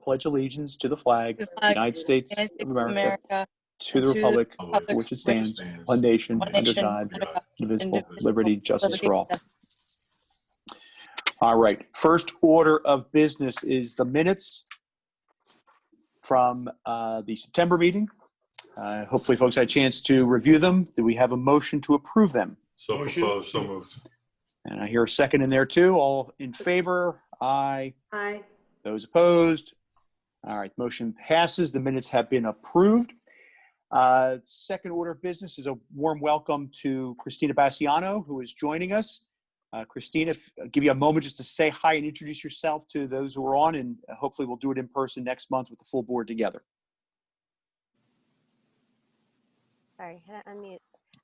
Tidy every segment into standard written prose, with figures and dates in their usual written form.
pledge allegiance to the flag of the United States of America, to the republic for which it stands, one nation, under God, indivisible, liberty, justice for all. All right. First order of business is the minutes from the September meeting. Hopefully, folks had a chance to review them. Do we have a motion to approve them? So proposed, so moved. And I hear a second in there too. All in favor? Aye. Aye. Those opposed? All right, motion passes. The minutes have been approved. Second order of business is a warm welcome to Christina Baciano, who is joining us. Christina, I'll give you a moment just to say hi and introduce yourself to those who are on, and hopefully we'll do it in person next month with the full board together. Sorry, I unmute.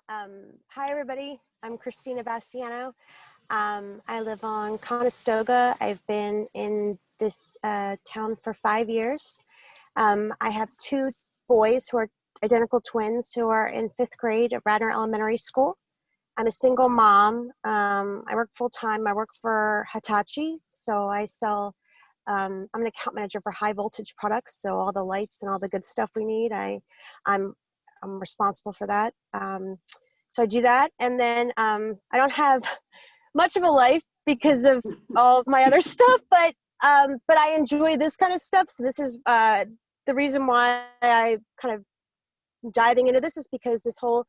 Hi, everybody. I'm Christina Baciano. I live on Conestoga. I've been in this town for 5 years. I have two boys who are identical twins who are in 5th grade at Radnor Elementary School. I'm a single mom. I work full-time. I work for Hitachi, so I sell, I'm an account manager for high voltage products, so all the lights and all the good stuff we need, I'm responsible for that. So I do that, and then I don't have much of a life because of all of my other stuff, but I enjoy this kind of stuff. So this is the reason why I kind of diving into this is because this whole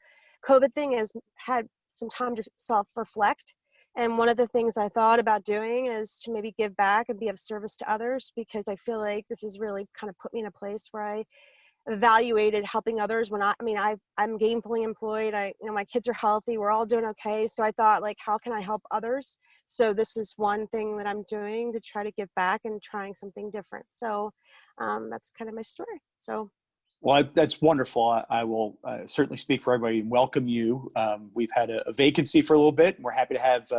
COVID thing has had some time to self-reflect. And one of the things I thought about doing is to maybe give back and be of service to others, because I feel like this has really kind of put me in a place where I evaluated helping others when I'm gainfully employed. My kids are healthy. We're all doing okay. So I thought, like, how can I help others? So this is one thing that I'm doing to try to give back and trying something different. So that's kind of my story. So. Well, that's wonderful. I will certainly speak for everybody and welcome you. We've had a vacancy for a little bit, and we're happy to have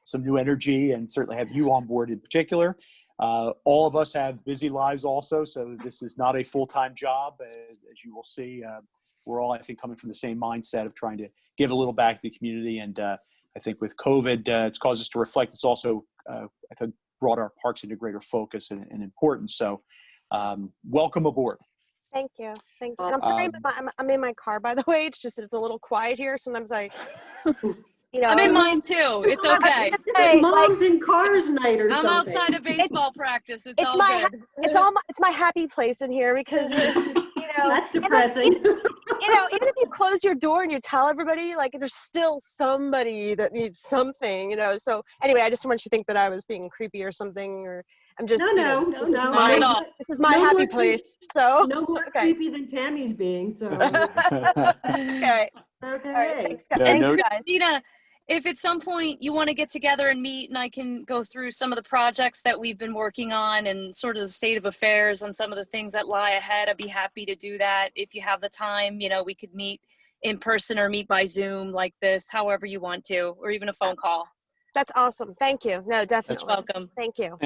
some new energy and certainly have you on board in particular. All of us have busy lives also, so this is not a full-time job. As you will see, we're all, I think, coming from the same mindset of trying to give a little back to the community. And I think with COVID, it's caused us to reflect. It's also, I think, brought our parks into greater focus and importance. So welcome aboard. Thank you. Thank you. And I'm sorry, I'm in my car, by the way. It's just that it's a little quiet here. Sometimes I'm in mine too. It's okay. It's mom's in cars night or I'm something. outside of baseball practice. It's all good. It's my happy place in here because, That's depressing. Even if you close your door and you tell everybody, like, there's still somebody that needs something, So anyway, I just want you to think that I was being creepy or something, or I'm just, No. This is my happy place. So no more creepy than Tammy's being. So okay. All right, thanks, guys. Christina, if at some point you want to get together and meet and I can go through some of the projects that we've been working on and sort of the state of affairs and some of the things that lie ahead, I'd be happy to do that. If you have the time, we could meet in person or meet by Zoom like this, however you want to, or even a phone call. That's awesome. Thank you. No, definitely. That's welcome. Thank you.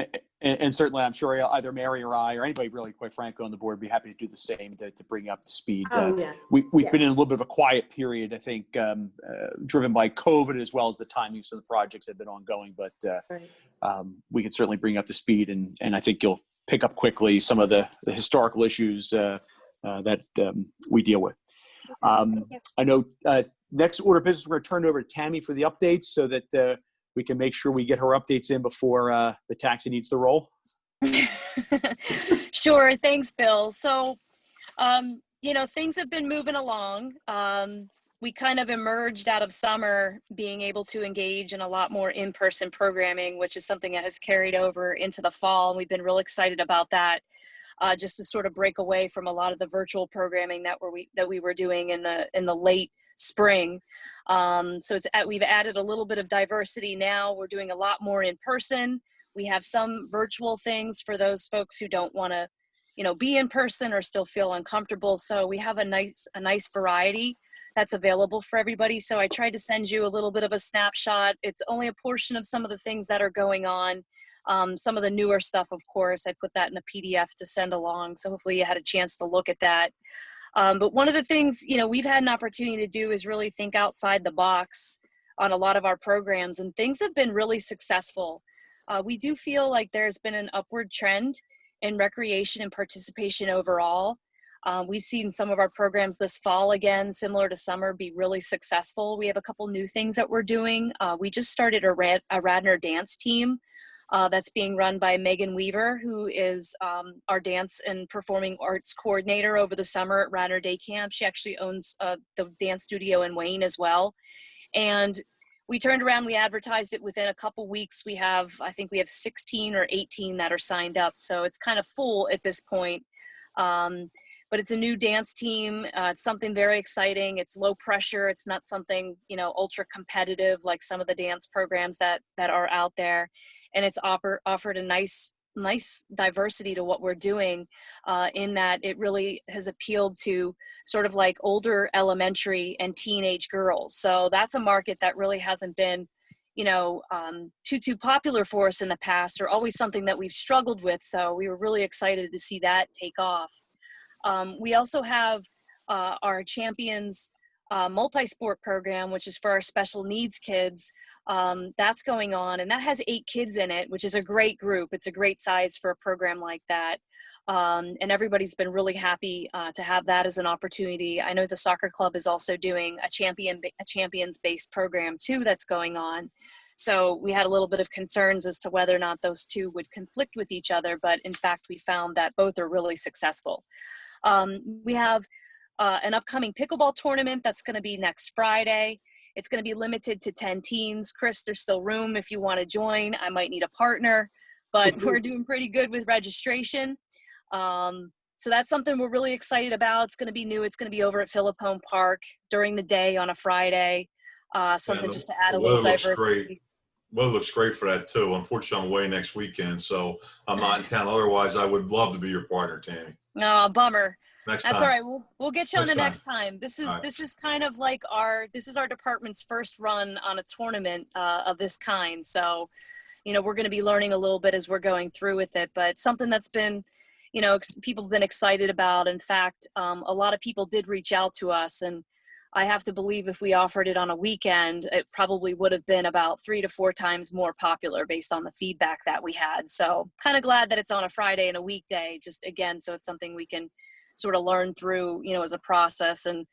And certainly, I'm sure either Mary or I or anybody really, quite frankly, on the board would be happy to do the same to bring you up to speed. We've been in a little bit of a quiet period, I think, driven by COVID as well as the timings of the projects that have been ongoing. But we can certainly bring you up to speed, and I think you'll pick up quickly some of the historical issues that we deal with. I know next order of business, we're going to turn it over to Tammy for the updates so that we can make sure we get her updates in before the taxi needs to roll. Sure. Thanks, Bill. So, things have been moving along. We kind of emerged out of summer being able to engage in a lot more in-person programming, which is something that has carried over into the fall. And we've been real excited about that, just to sort of break away from a lot of the virtual programming that we were doing in the late spring. So we've added a little bit of diversity now. We're doing a lot more in person. We have some virtual things for those folks who don't want to, be in person or still feel uncomfortable. So we have a nice variety that's available for everybody. So I tried to send you a little bit of a snapshot. It's only a portion of some of the things that are going on. Some of the newer stuff, of course, I put that in a PDF to send along. So hopefully you had a chance to look at that. But one of the things, we've had an opportunity to do is really think outside the box on a lot of our programs, and things have been really successful. We do feel like there's been an upward trend in recreation and participation overall. We've seen some of our programs this fall, again, similar to summer, be really successful. We have a couple new things that we're doing. We just started a Radnor dance team that's being run by Megan Weaver, who is our dance and performing arts coordinator over the summer at Radnor Day Camp. She actually owns the dance studio in Wayne as well. And we turned around, we advertised it within a couple weeks. I think we have 16 or 18 that are signed up. So it's kind of full at this point. But it's a new dance team. It's something very exciting. It's low pressure. It's not something, ultra competitive like some of the dance programs that are out there. And it's offered a nice diversity to what we're doing, in that it really has appealed to sort of like older elementary and teenage girls. So that's a market that really hasn't been too popular for us in the past, or always something that we've struggled with. So we were really excited to see that take off. We also have our Champions multi-sport program, which is for our special needs kids. That's going on, and that has 8 kids in it, which is a great group. It's a great size for a program like that. And everybody's been really happy to have that as an opportunity. I know the soccer club is also doing a champions-based program too that's going on. So we had a little bit of concerns as to whether or not those two would conflict with each other, but in fact, we found that both are really successful. We have an upcoming pickleball tournament that's going to be next Friday. It's going to be limited to 10 teams. Chris, there's still room if you want to join. I might need a partner, but we're doing pretty good with registration. So that's something we're really excited about. It's going to be new. It's going to be over at Phillip Home Park during the day on a Friday. Something just to add a little diversity. Weather looks great for that too. Unfortunately, I'm away next weekend, so I'm not in town. Otherwise, I would love to be your partner, Tammy. Oh, bummer. That's all right. We'll get you on the next time. This is right. This is kind of like our department's first run on a tournament of this kind. So, we're going to be learning a little bit as we're going through with it, but something that's been, people have been excited about. In fact, a lot of people did reach out to us, and I have to believe if we offered it on a weekend, it probably would have been about 3 to 4 times more popular based on the feedback that we had. So kind of glad that it's on a Friday and a weekday, just again, so it's something we can sort of learn through, as a process. And,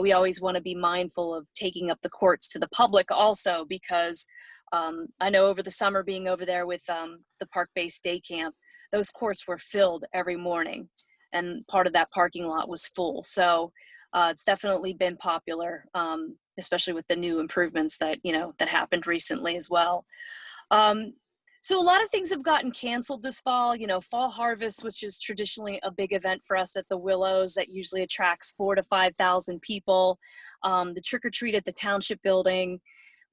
we always want to be mindful of taking up the courts to the public also, because I know over the summer being over there with the park-based day camp, those courts were filled every morning, and part of that parking lot was full. So it's definitely been popular, especially with the new improvements that, that happened recently as well. So a lot of things have gotten canceled this fall. Fall harvest, which is traditionally a big event for us at the Willows that usually attracts 4,000 to 5,000 people. The trick or treat at the Township building.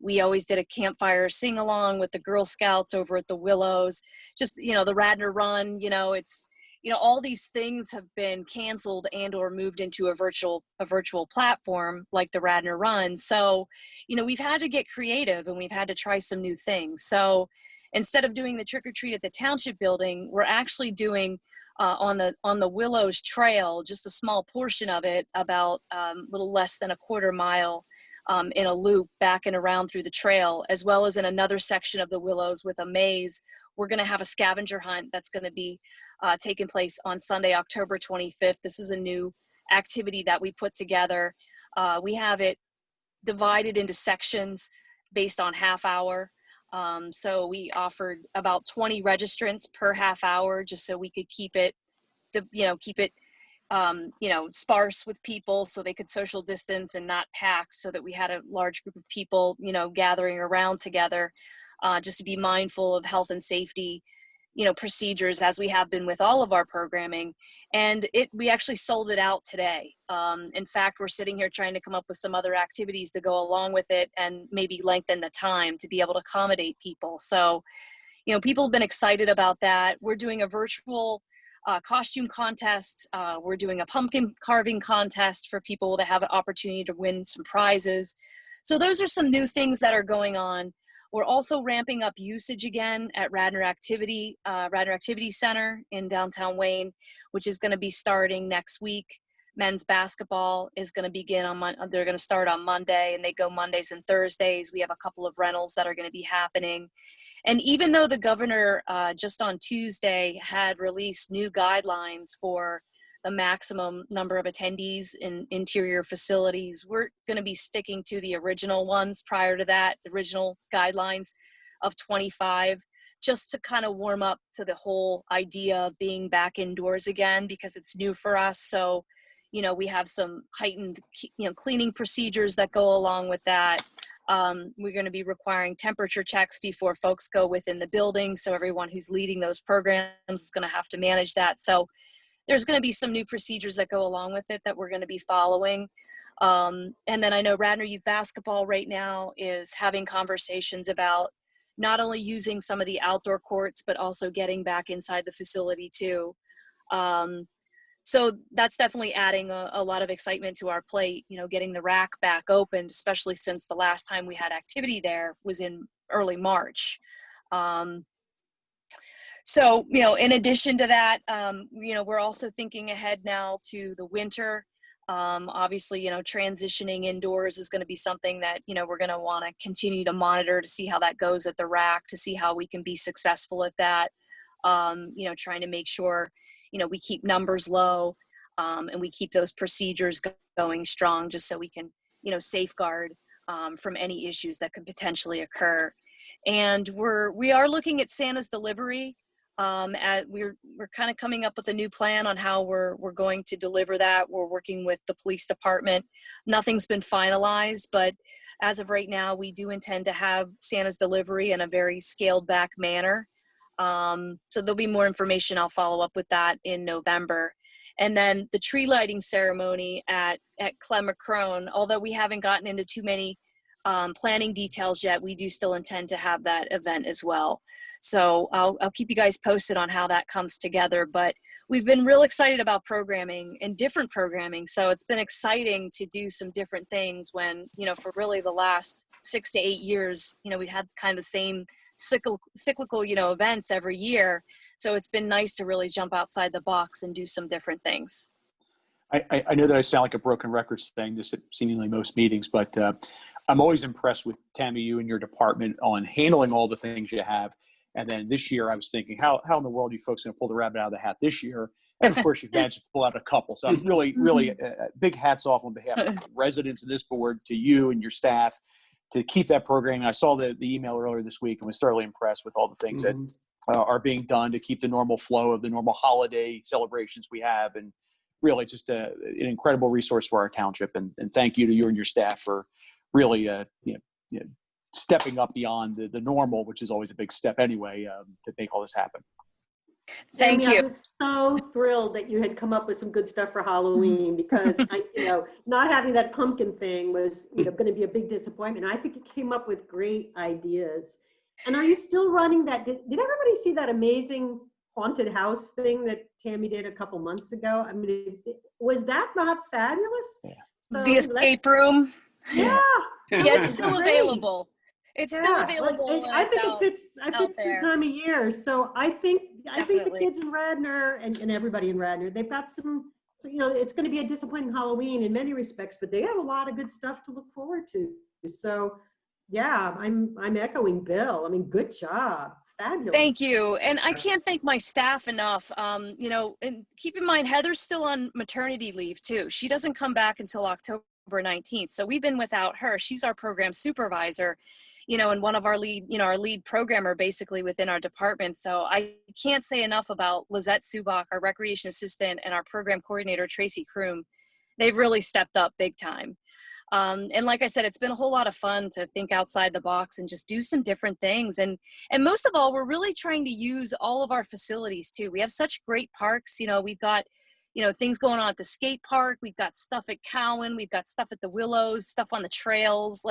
We always did a campfire sing along with the Girl Scouts over at the Willows. Just, the Radnor Run, it's, all these things have been canceled and or moved into a virtual platform like the Radnor Run. So, we've had to get creative, and we've had to try some new things. So instead of doing the trick or treat at the Township building, we're actually doing on the Willows Trail, just a small portion of it, about a little less than a quarter mile in a loop back and around through the trail, as well as in another section of the Willows with a maze. We're going to have a scavenger hunt that's going to be taking place on Sunday, October 25th. This is a new activity that we put together. We have it divided into sections based on half hour. So we offered about 20 registrants per half hour, just so we could keep it sparse with people, so they could social distance and not pack, so that we had a large group of people, gathering around together, just to be mindful of health and safety, procedures, as we have been with all of our programming. And we actually sold it out today. In fact, we're sitting here trying to come up with some other activities to go along with it and maybe lengthen the time to be able to accommodate people. So, people have been excited about that. We're doing a virtual costume contest. We're doing a pumpkin carving contest for people to have an opportunity to win some prizes. So those are some new things that are going on. We're also ramping up usage again at Radnor Activity Center in downtown Wayne, which is going to be starting next week. Men's basketball is going to begin they're going to start on Monday, and they go Mondays and Thursdays. We have a couple of rentals that are going to be happening. And even though the governor just on Tuesday had released new guidelines for the maximum number of attendees in interior facilities, we're going to be sticking to the original ones prior to that, the original guidelines of 25, just to kind of warm up to the whole idea of being back indoors again, because it's new for us. So, you know, we have some heightened, cleaning procedures that go along with that. We're going to be requiring temperature checks before folks go within the building. So everyone who's leading those programs is going to have to manage that. So there's going to be some new procedures that go along with it that we're going to be following. And then I know Radnor Youth Basketball right now is having conversations about not only using some of the outdoor courts, but also getting back inside the facility too. So that's definitely adding a lot of excitement to our plate, you know, getting the rack back open, especially since the last time we had activity there was in early March. So, you know, in addition to that, you know, we're also thinking ahead now to the winter. Obviously, you know, transitioning indoors is going to be something that, you know, we're going to want to continue to monitor to see how that goes at the rack, to see how we can be successful at that. You know, trying to make sure, you know, we keep numbers low, and we keep those procedures going strong, just so we can, you know, safeguard from any issues that could potentially occur. And we are looking at Santa's delivery. We're kind of coming up with a new plan on how we're going to deliver that. We're working with the police department. Nothing's been finalized, but as of right now, we do intend to have Santa's delivery in a very scaled back manner. So there'll be more information. I'll follow up with that in November. And then the tree lighting ceremony at Clemacrone, although we haven't gotten into too many planning details yet, we do still intend to have that event as well. So I'll keep you guys posted on how that comes together, but we've been real excited about programming and different programming. So it's been exciting to do some different things when, you know, for really the last 6 to 8 years, you know, we had kind of the same cyclical, you know, events every year. So it's been nice to really jump outside the box and do some different things. I know that I sound like a broken record saying this at seemingly most meetings, but I'm always impressed with, Tammy, you and your department on handling all the things you have. And then this year I was thinking, how in the world are you folks going to pull the rabbit out of the hat this year? And of course you've managed to pull out a couple. So I'm really big hats off on behalf of residents of this board to you and your staff to keep that programming. I saw the email earlier this week and was thoroughly impressed with all the things that are being done to keep the normal flow of the normal holiday celebrations we have. And really just an incredible resource for our township. And thank you to you and your staff for really stepping up beyond the normal, which is always a big step anyway, to make all this happen. Thank you. I was so thrilled that you had come up with some good stuff for Halloween, because not having that pumpkin thing was going to be a big disappointment. I think you came up with great ideas. And are you still running that? Did everybody see that amazing haunted house thing that Tammy did a couple months ago? I mean, was that not fabulous? Yeah. So the escape room. Yeah. Yeah, it's still available. It's still available. I think it fits the time of year. So I think the kids in Radnor and everybody in Radnor, they've got some, so it's going to be a disappointing Halloween in many respects, but they have a lot of good stuff to look forward to. So yeah, I'm echoing Bill. I mean, good job. Fabulous. Thank you. And I can't thank my staff enough. And keep in mind, Heather's still on maternity leave too. She doesn't come back until October 19th. So we've been without her. She's our program supervisor, and one of our lead programmer basically within our department. So I can't say enough about Lizette Subak, our recreation assistant, and our program coordinator, Tracy Kroom. They've really stepped up big time. And like I said, it's been a whole lot of fun to think outside the box and just do some different things. And most of all, we're really trying to use all of our facilities too. We have such great parks. We've got, things going on at the skate park. We've got stuff at Cowan. We've got stuff at the Willow, stuff on the trails,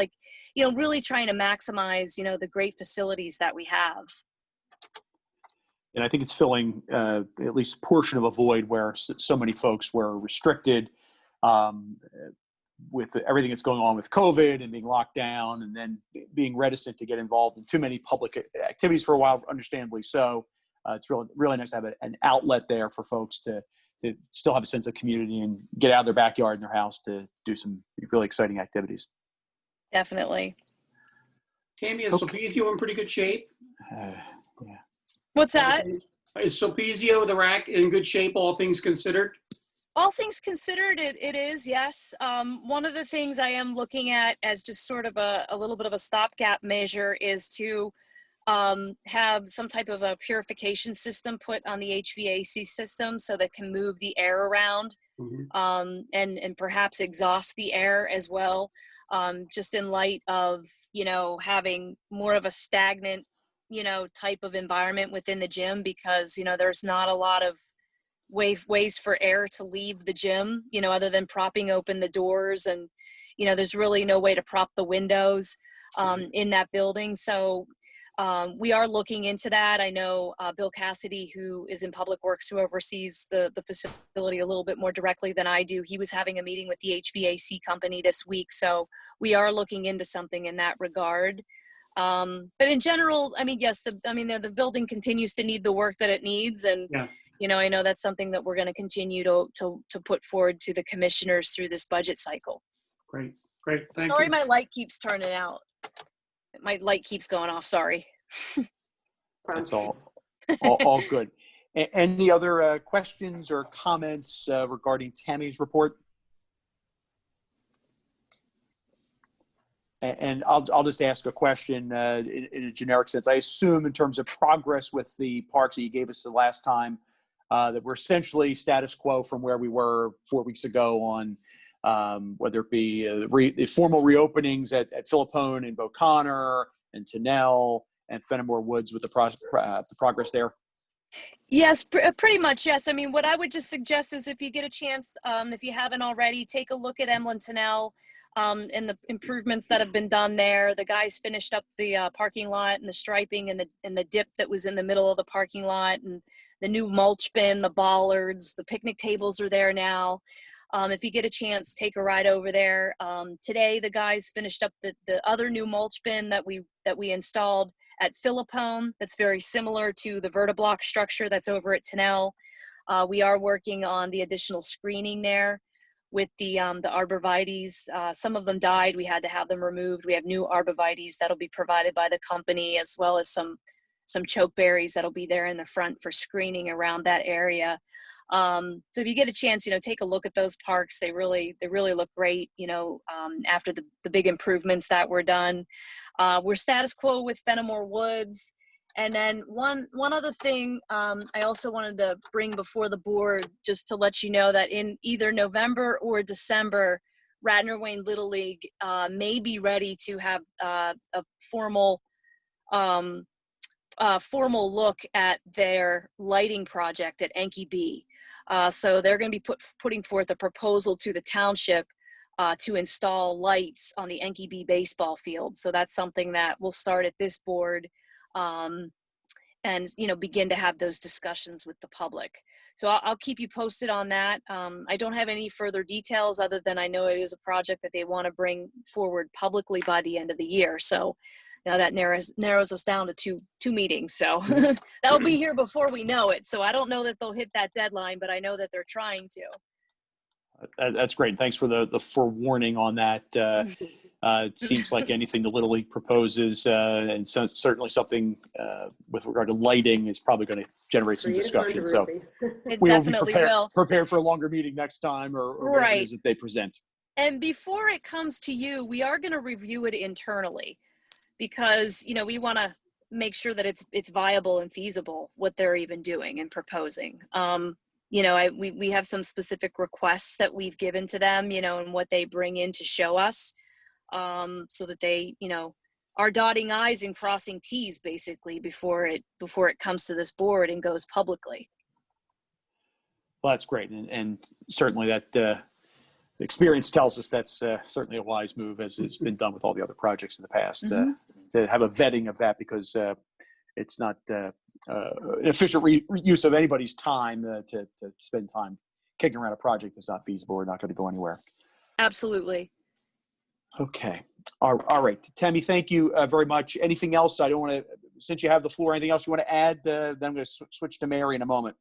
really trying to maximize, the great facilities that we have. And I think it's filling at least a portion of a void where so many folks were restricted, with everything that's going on with COVID and being locked down, and then being reticent to get involved in too many public activities for a while, understandably so. It's really, really nice to have an outlet there for folks to still have a sense of community and get out of their backyard and their house to do some really exciting activities. Definitely. Tammy, is Okay. Sulpizio in pretty good shape? Yeah. What's that? Is Sulpizio, the rack, in good shape, all things considered? All things considered, it is, yes. One of the things I am looking at as just sort of a little bit of a stopgap measure is to have some type of a purification system put on the HVAC system so that can move the air around, and perhaps exhaust the air as well, just in light of, having more of a stagnant, type of environment within the gym, because, there's not a lot of ways for air to leave the gym, other than propping open the doors, and, there's really no way to prop the windows in that building. So we are looking into that. I know Bill Cassidy, who is in Public Works, who oversees the facility a little bit more directly than I do. He was having a meeting with the HVAC company this week. So we are looking into something in that regard. But in general, yes, the building continues to need the work that it needs. And, I know that's something that we're going to continue to put forward to the commissioners through this budget cycle. Great. Thank Sorry, you. my light keeps turning out. My light keeps going off. Sorry. That's all good. Any other questions or comments regarding Tammy's report? And I'll just ask a question in a generic sense. I assume in terms of progress with the parks that you gave us the last time, that we're essentially status quo from where we were 4 weeks ago on whether it be the formal reopenings at Philippone and Beauconnor and Tennell and Fenimore Woods with the progress there. Yes, pretty much. Yes. What I would just suggest is if you get a chance, if you haven't already, take a look at Emlyn Tennell and the improvements that have been done there. The guys finished up the parking lot and the striping and the dip that was in the middle of the parking lot, and the new mulch bin, the bollards, the picnic tables are there now. If you get a chance, take a ride over there. Today, the guys finished up the other new mulch bin that we installed at Philippone. That's very similar to the vertiblock structure that's over at Tennell. We are working on the additional screening there with the arborvitaes. Some of them died. We had to have them removed. We have new arborvitaes that'll be provided by the company, as well as some chokeberries that'll be there in the front for screening around that area. So if you get a chance, take a look at those parks. They really look great, after the big improvements that were done. We're status quo with Fenimore Woods. And then one other thing I also wanted to bring before the board, just to let you know that in either November or December, Radnor Wayne Little League may be ready to have a formal look at their lighting project at Enki B. So they're going to be putting forth a proposal to the township to install lights on the Enki B baseball field. So that's something that will start at this board, and begin to have those discussions with the public. So I'll keep you posted on that. I don't have any further details other than I know it is a project that they want to bring forward publicly by the end of the year. So now that narrows us down to two meetings. So that'll be here before we know it. So I don't know that they'll hit that deadline, but I know that they're trying to. That's great. Thanks for the forewarning on that. It seems like anything the Little League proposes, and so certainly something with regard to lighting is probably going to generate some discussion. So it we definitely will. Prepared for a longer meeting next time, or whatever it is that they present. And before it comes to you, we are going to review it internally, because we want to make sure that it's viable and feasible what they're even doing and proposing. We have some specific requests that we've given to them, and what they bring in to show us. So that they, are dotting I's and crossing T's basically before it comes to this board and goes publicly. Well, that's great. And certainly that experience tells us that's certainly a wise move, as it's been done with all the other projects in the past, to have a vetting of that, because it's not efficient use of anybody's time to spend time kicking around a project that's not feasible or not going to go anywhere. Absolutely. Okay. All right. Tammy, thank you very much. Anything else? I don't want to, since you have the floor, anything else you want to add? Then I'm going to switch to Mary in a moment.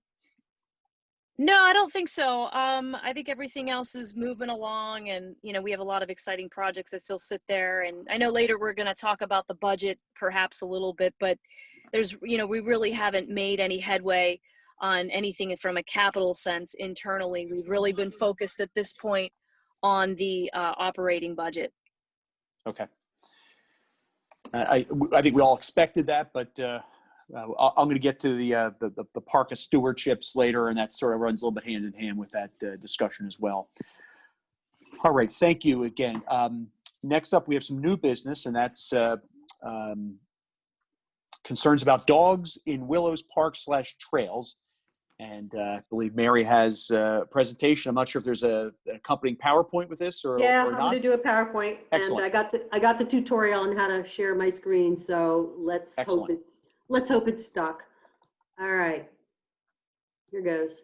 No, I don't think so. I think everything else is moving along, and we have a lot of exciting projects that still sit there. And I know later we're going to talk about the budget perhaps a little bit, but there's, we really haven't made any headway on anything from a capital sense internally. We've really been focused at this point on the operating budget. Okay. I think we all expected that, but I'm going to get to the Park of Stewardships later, and that sort of runs a little bit hand in hand with that discussion as well. All right, thank you again. Next up, we have some new business, and that's concerns about dogs in Willow's Park/trails. And I believe Mary has a presentation. I'm not sure if there's an accompanying PowerPoint with this or yeah, or I'm not. going to do a PowerPoint. Excellent. And I got the tutorial on how to share my screen. So let's hope it's stuck. All right, here goes.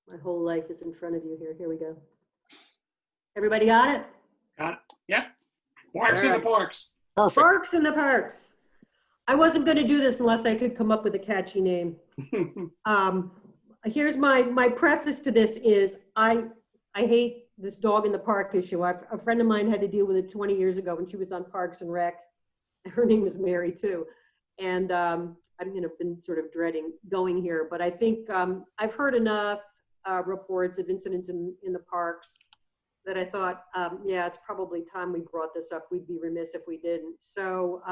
My whole life is in front of you here. Here we go. Everybody got it? Got it. Yep. Parks in the parks. Perfect. Parks in the parks. I wasn't going to do this unless I could come up with a catchy name. Here's my preface to this is I hate this dog in the park issue. A friend of mine had to deal with it 20 years ago when she was on Parks and Rec. Her name is Mary too. And I've been sort of dreading going here, but I think I've heard enough reports of incidents in the parks that I thought, yeah, it's probably time we brought this up. We'd be remiss if we didn't. So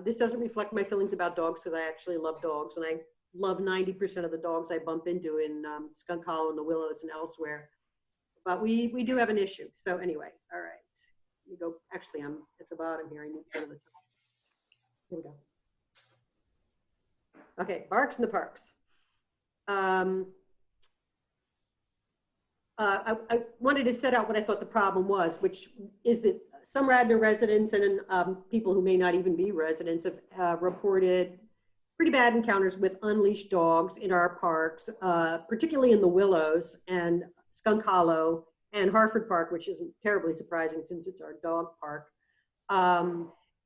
this doesn't reflect my feelings about dogs because I actually love dogs, and I love 90% of the dogs I bump into in Skunk Hollow and the Willows and elsewhere. But we do have an issue. So anyway, all right. Let me go. Actually, I'm at the bottom here. I need to go to the top. Here we go. Okay, Parks in the Parks. I wanted to set out what I thought the problem was, which is that some Radnor residents and people who may not even be residents have reported pretty bad encounters with unleashed dogs in our parks, particularly in the Willows and Skunk Hollow and Harford Park, which isn't terribly surprising since it's our dog park.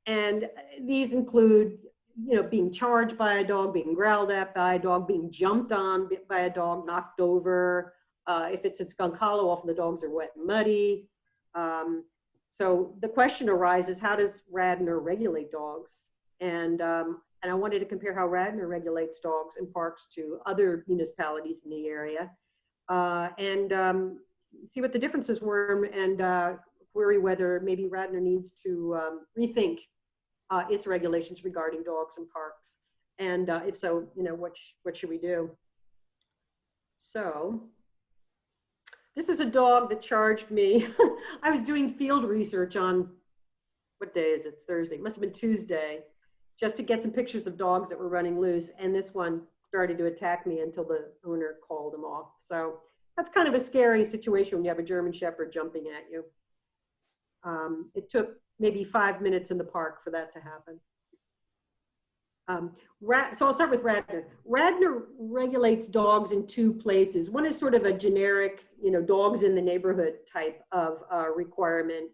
And these include, being charged by a dog, being growled at by a dog, being jumped on by a dog, knocked over. If it's at Skunk Hollow, often the dogs are wet and muddy. So the question arises, how does Radnor regulate dogs? And I wanted to compare how Radnor regulates dogs in parks to other municipalities in the area, and see what the differences were, and query whether maybe Radnor needs to rethink its regulations regarding dogs in parks. And if so, what should we do? So this is a dog that charged me. I was doing field research on, what day is it? It's Thursday. It must have been Tuesday, just to get some pictures of dogs that were running loose. And this one started to attack me until the owner called him off. So that's kind of a scary situation when you have a German Shepherd jumping at you. It took maybe 5 minutes in the park for that to happen. So I'll start with Radnor. Radnor regulates dogs in two places. One is sort of a generic, dogs in the neighborhood type of requirement.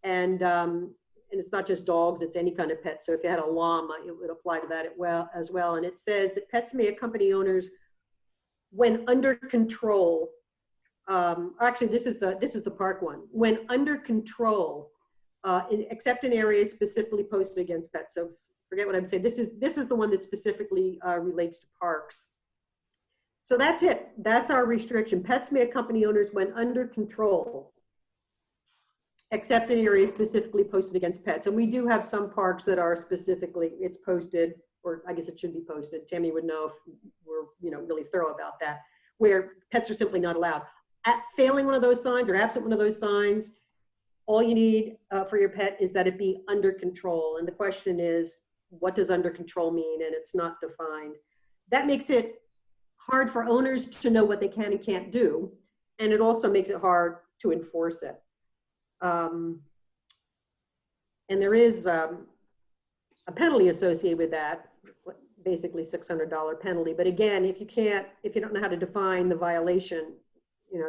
And it's not just dogs, it's any kind of pet. So if you had a llama, it would apply to that as well. And it says that pets may accompany owners when under control. Actually, this is the park one. When under control, except in areas specifically posted against pets. So forget what I'm saying. This is the one that specifically relates to parks. So that's it. That's our restriction. Pets may accompany owners when under control, except in areas specifically posted against pets. And we do have some parks that are specifically, it's posted, or I guess it should be posted. Tammy would know if we're really thorough about that, where pets are simply not allowed. Failing one of those signs or absent one of those signs, all you need for your pet is that it be under control. And the question is, what does under control mean? And it's not defined. That makes it hard for owners to know what they can and can't do. And it also makes it hard to enforce it. And there is a penalty associated with that. It's basically $600 penalty. But again, if you don't know how to define the violation,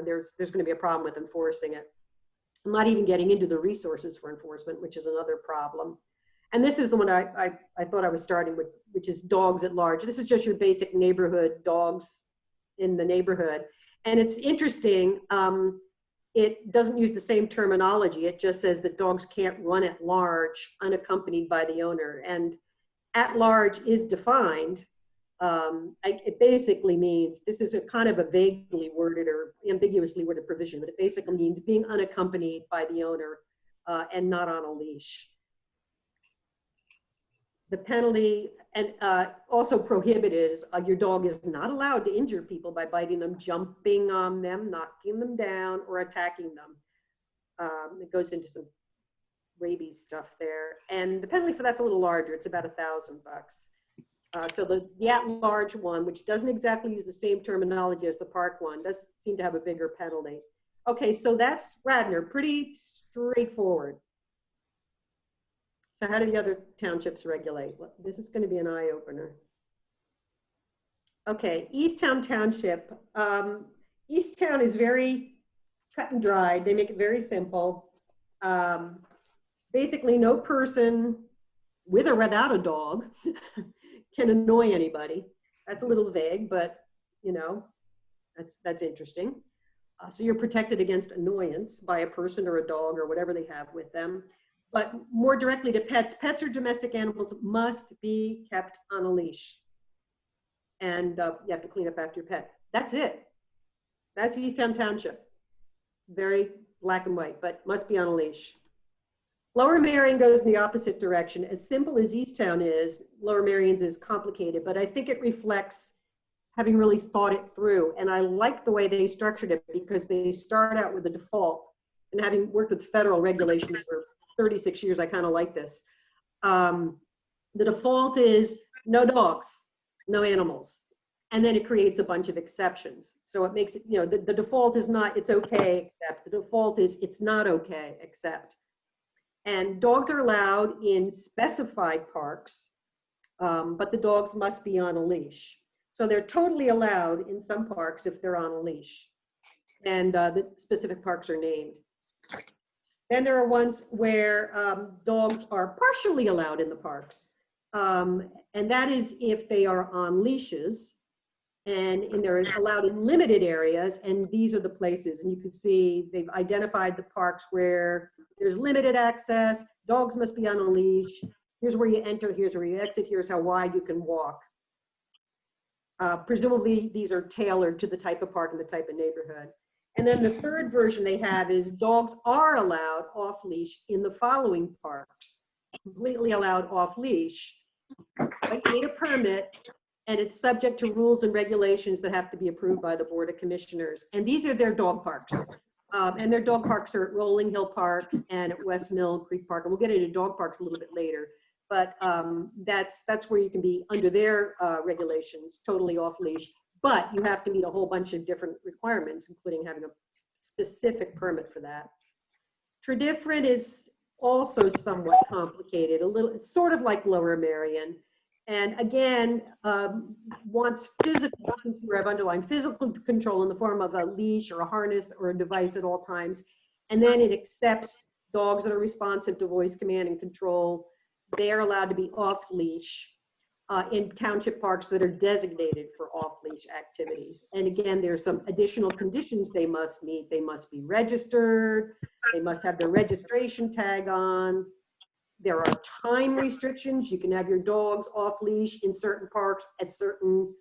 there's going to be a problem with enforcing it. I'm not even getting into the resources for enforcement, which is another problem. And this is the one I thought I was starting with, which is dogs at large. This is just your basic neighborhood dogs in the neighborhood. And it's interesting, it doesn't use the same terminology. It just says that dogs can't run at large unaccompanied by the owner. And at large is defined. It basically means, this is a kind of a vaguely worded or ambiguously worded provision, but it basically means being unaccompanied by the owner and not on a leash. The penalty, and also prohibited, is your dog is not allowed to injure people by biting them, jumping on them, knocking them down, or attacking them. It goes into some rabies stuff there. And the penalty for that's a little larger. It's about $1,000. So the at-large one, which doesn't exactly use the same terminology as the park one, does seem to have a bigger penalty. Okay, so that's Radnor, pretty straightforward. So how do the other townships regulate? Well, this is going to be an eye-opener. Okay, Easttown Township. Easttown is very cut and dried. They make it very simple. Basically, no person with or without a dog can annoy anybody. That's a little vague, but you know, that's interesting. So you're protected against annoyance by a person or a dog or whatever they have with them. But more directly to pets, pets or domestic animals must be kept on a leash. And you have to clean up after your pet. That's it. That's Easttown Township. Very black and white, but must be on a leash. Lower Merion goes in the opposite direction. As simple as Easttown is, Lower Merion's is complicated, but I think it reflects having really thought it through. And I like the way they structured it because they start out with a default. And having worked with federal regulations for 36 years, I kind of like this. The default is no dogs, no animals. And then it creates a bunch of exceptions. So it makes it, you know, the default is not, it's okay, except. The default is, it's not okay, except. And dogs are allowed in specified parks, but the dogs must be on a leash. So they're totally allowed in some parks if they're on a leash. And the specific parks are named. Then there are ones where dogs are partially allowed in the parks. And that is if they are on leashes and they're allowed in limited areas. And these are the places. And you can see they've identified the parks where there's limited access. Dogs must be on a leash. Here's where you enter. Here's where you exit. Here's how wide you can walk. Presumably, these are tailored to the type of park and the type of neighborhood. And then the third version they have is dogs are allowed off leash in the following parks. Completely allowed off leash, but you need a permit, and it's subject to rules and regulations that have to be approved by the Board of Commissioners. And these are their dog parks. And their dog parks are at Rolling Hill Park and at West Mill Creek Park. And we'll get into dog parks a little bit later. But that's where you can be under their regulations, totally off leash. But you have to meet a whole bunch of different requirements, including having a specific permit for that. Tradifferent is also somewhat complicated, a little, it's sort of like Lower Merion. And again, wants physical, where I've underlined physical control in the form of a leash or a harness or a device at all times. And then it accepts dogs that are responsive to voice command and control. They are allowed to be off leash in township parks that are designated for off-leash activities. And again, there's some additional conditions they must meet. They must be registered. They must have their registration tag on. There are time restrictions. You can have your dogs off leash in certain parks at certain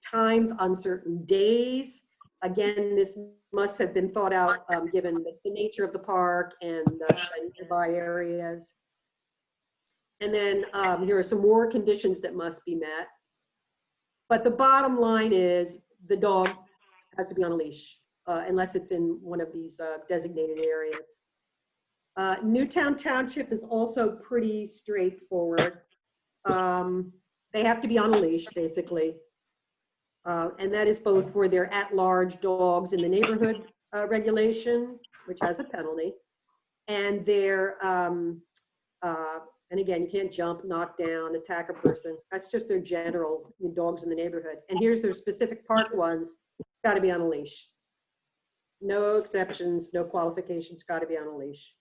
times on certain days. Again, this must have been thought out given the nature of the park and the nearby areas. And then here are some more conditions that must be met. But the bottom line is the dog has to be on a leash unless it's in one of these designated areas. Newtown Township is also pretty straightforward. They have to be on a leash, basically. And that is both for their at-large dogs in the neighborhood regulation, which has a penalty, and their and again, you can't jump, knock down, attack a person. That's just their general dogs in the neighborhood. And here's their specific park ones, got to be on a leash. No exceptions, no qualifications, got to be on a leash.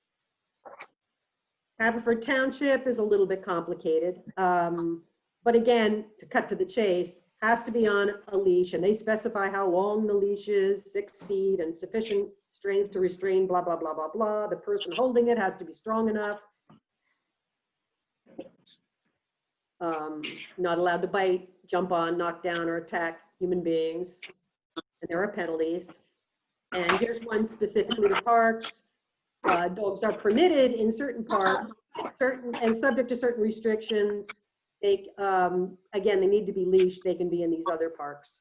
Haverford Township is a little bit complicated. But again, to cut to the chase, has to be on a leash, and they specify how long the leash is, 6 feet, and sufficient strength to restrain, blah, blah, blah, blah, blah. The person holding it has to be strong enough. Not allowed to bite, jump on, knock down, or attack human beings. And there are penalties. And here's one specifically to parks. Dogs are permitted in certain parks, and subject to certain restrictions. They, again, they need to be leashed. They can be in these other parks.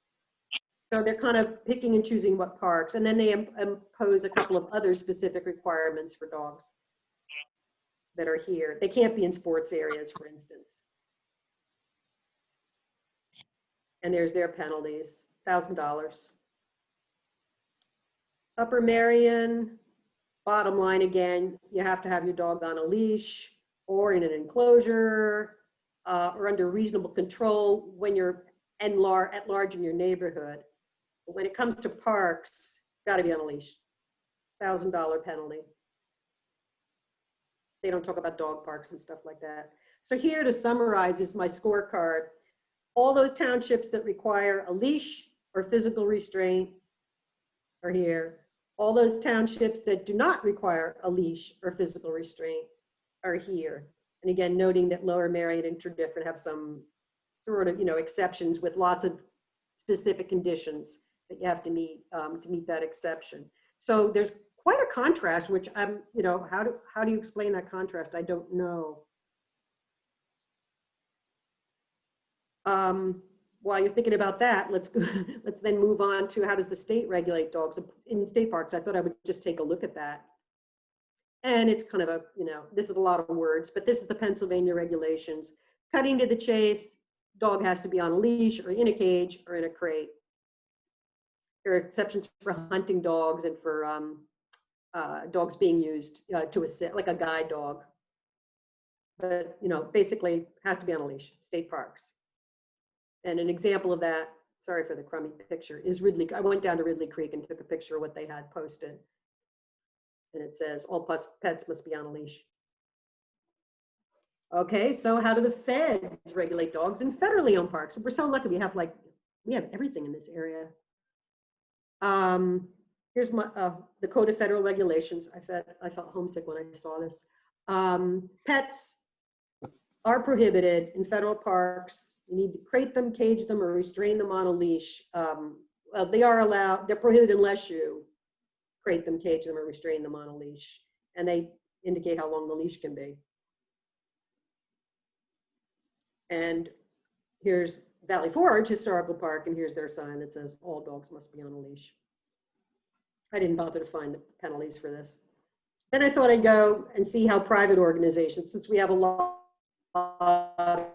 So they're kind of picking and choosing what parks. And then they impose a couple of other specific requirements for dogs that are here. They can't be in sports areas, for instance. And there's their penalties, $1,000. Upper Marion, bottom line again, you have to have your dog on a leash or in an enclosure or under reasonable control when you're at large in your neighborhood. But when it comes to parks, got to be on a leash. $1,000 penalty. They don't talk about dog parks and stuff like that. So here to summarize is my scorecard. All those townships that require a leash or physical restraint are here. All those townships that do not require a leash or physical restraint are here. And again, noting that Lower Marion and Tredyffrin have some sort of, exceptions with lots of specific conditions that you have to meet that exception. So there's quite a contrast, which I'm, how do you explain that contrast? I don't know. While you're thinking about that, let's then move on to how does the state regulate dogs in state parks. I thought I would just take a look at that. And it's kind of a, this is a lot of words, but this is the Pennsylvania regulations. Cutting to the chase, dog has to be on a leash or in a cage or in a crate. There are exceptions for hunting dogs and for dogs being used to assist, like a guide dog. But, basically has to be on a leash, state parks. And an example of that, sorry for the crummy picture, is Ridley. I went down to Ridley Creek and took a picture of what they had posted. And it says, all pets must be on a leash. Okay, so how do the feds regulate dogs in federally owned parks? We're so lucky we have everything in this area. Here's the Code of Federal Regulations. I felt homesick when I saw this. Pets are prohibited in federal parks. You need to crate them, cage them, or restrain them on a leash. Well, they are allowed, they're prohibited unless you crate them, cage them, or restrain them on a leash. And they indicate how long the leash can be. And here's Valley Forge Historical Park, and here's their sign that says all dogs must be on a leash. I didn't bother to find the penalties for this. Then I thought I'd go and see how private organizations, since we have a lot of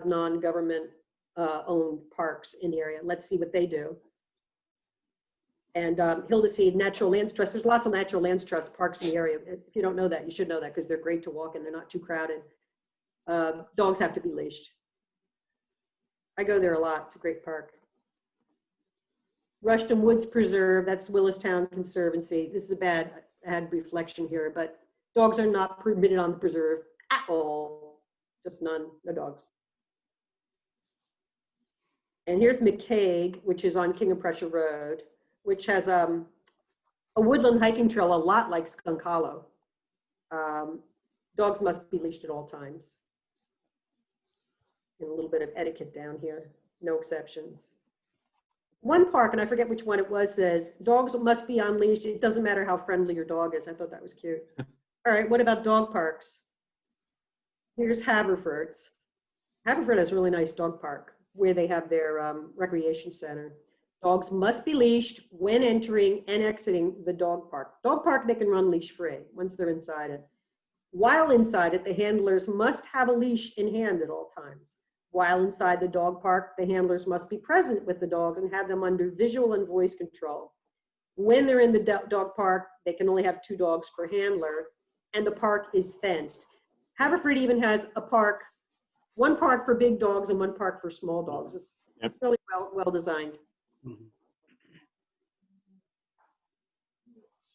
non-government owned parks in the area. Let's see what they do. And Hildeseed Natural Lands Trust, there's lots of natural lands trust parks in the area. If you don't know that, you should know that because they're great to walk in. They're not too crowded. Dogs have to be leashed. I go there a lot. It's a great park. Rushton Woods Preserve, that's Willistown Conservancy. This is a bad reflection here, but dogs are not permitted on the preserve at all. Just none, no dogs. And here's McCaig, which is on King of Prussia Road, which has a woodland hiking trail a lot like Skunk Hollow. Dogs must be leashed at all times. And a little bit of etiquette down here, no exceptions. One park, and I forget which one it was, says dogs must be on leash. It doesn't matter how friendly your dog is. I thought that was cute. All right, what about dog parks? Here's Haverford's. Haverford has a really nice dog park where they have their recreation center. Dogs must be leashed when entering and exiting the dog park. Dog park, they can run leash free once they're inside it. While inside it, the handlers must have a leash in hand at all times. While inside the dog park, the handlers must be present with the dogs and have them under visual and voice control. When they're in the dog park, they can only have 2 dogs per handler, and the park is fenced. Haverford even has a park, one park for big dogs and one park for small dogs. It's really well designed. Mm-hmm.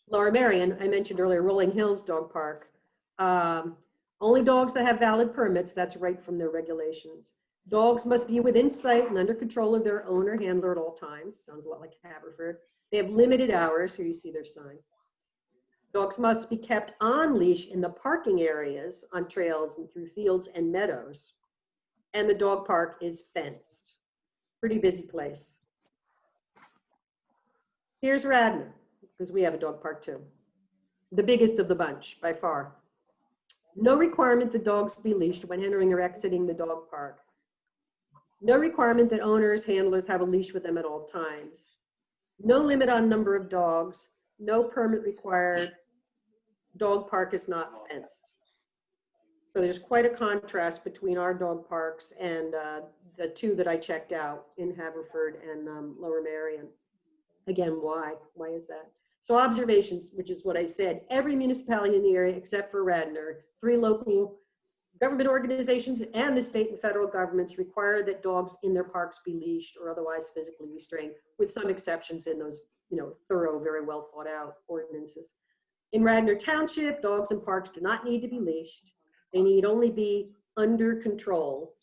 Lower Marion, I mentioned earlier, Rolling Hills Dog Park. Only dogs that have valid permits, that's right from their regulations. Dogs must be within sight and under control of their owner, handler at all times. Sounds a lot like Haverford. They have limited hours. Here you see their sign. Dogs must be kept on leash in the parking areas, on trails and through fields and meadows. And the dog park is fenced. Pretty busy place. Here's Radnor, because we have a dog park too. The biggest of the bunch by far. No requirement that dogs be leashed when entering or exiting the dog park. No requirement that owners, handlers have a leash with them at all times. No limit on number of dogs. No permit required. Dog park is not fenced. So there's quite a contrast between our dog parks and the two that I checked out in Haverford and Lower Merion. Again, why? Why is that? So observations, which is what I said, every municipality in the area except for Radnor, 3 local government organizations and the state and federal governments require that dogs in their parks be leashed or otherwise physically restrained, with some exceptions in those, thorough, very well thought out ordinances. In Radnor Township, dogs in parks do not need to be leashed. They need only be under control,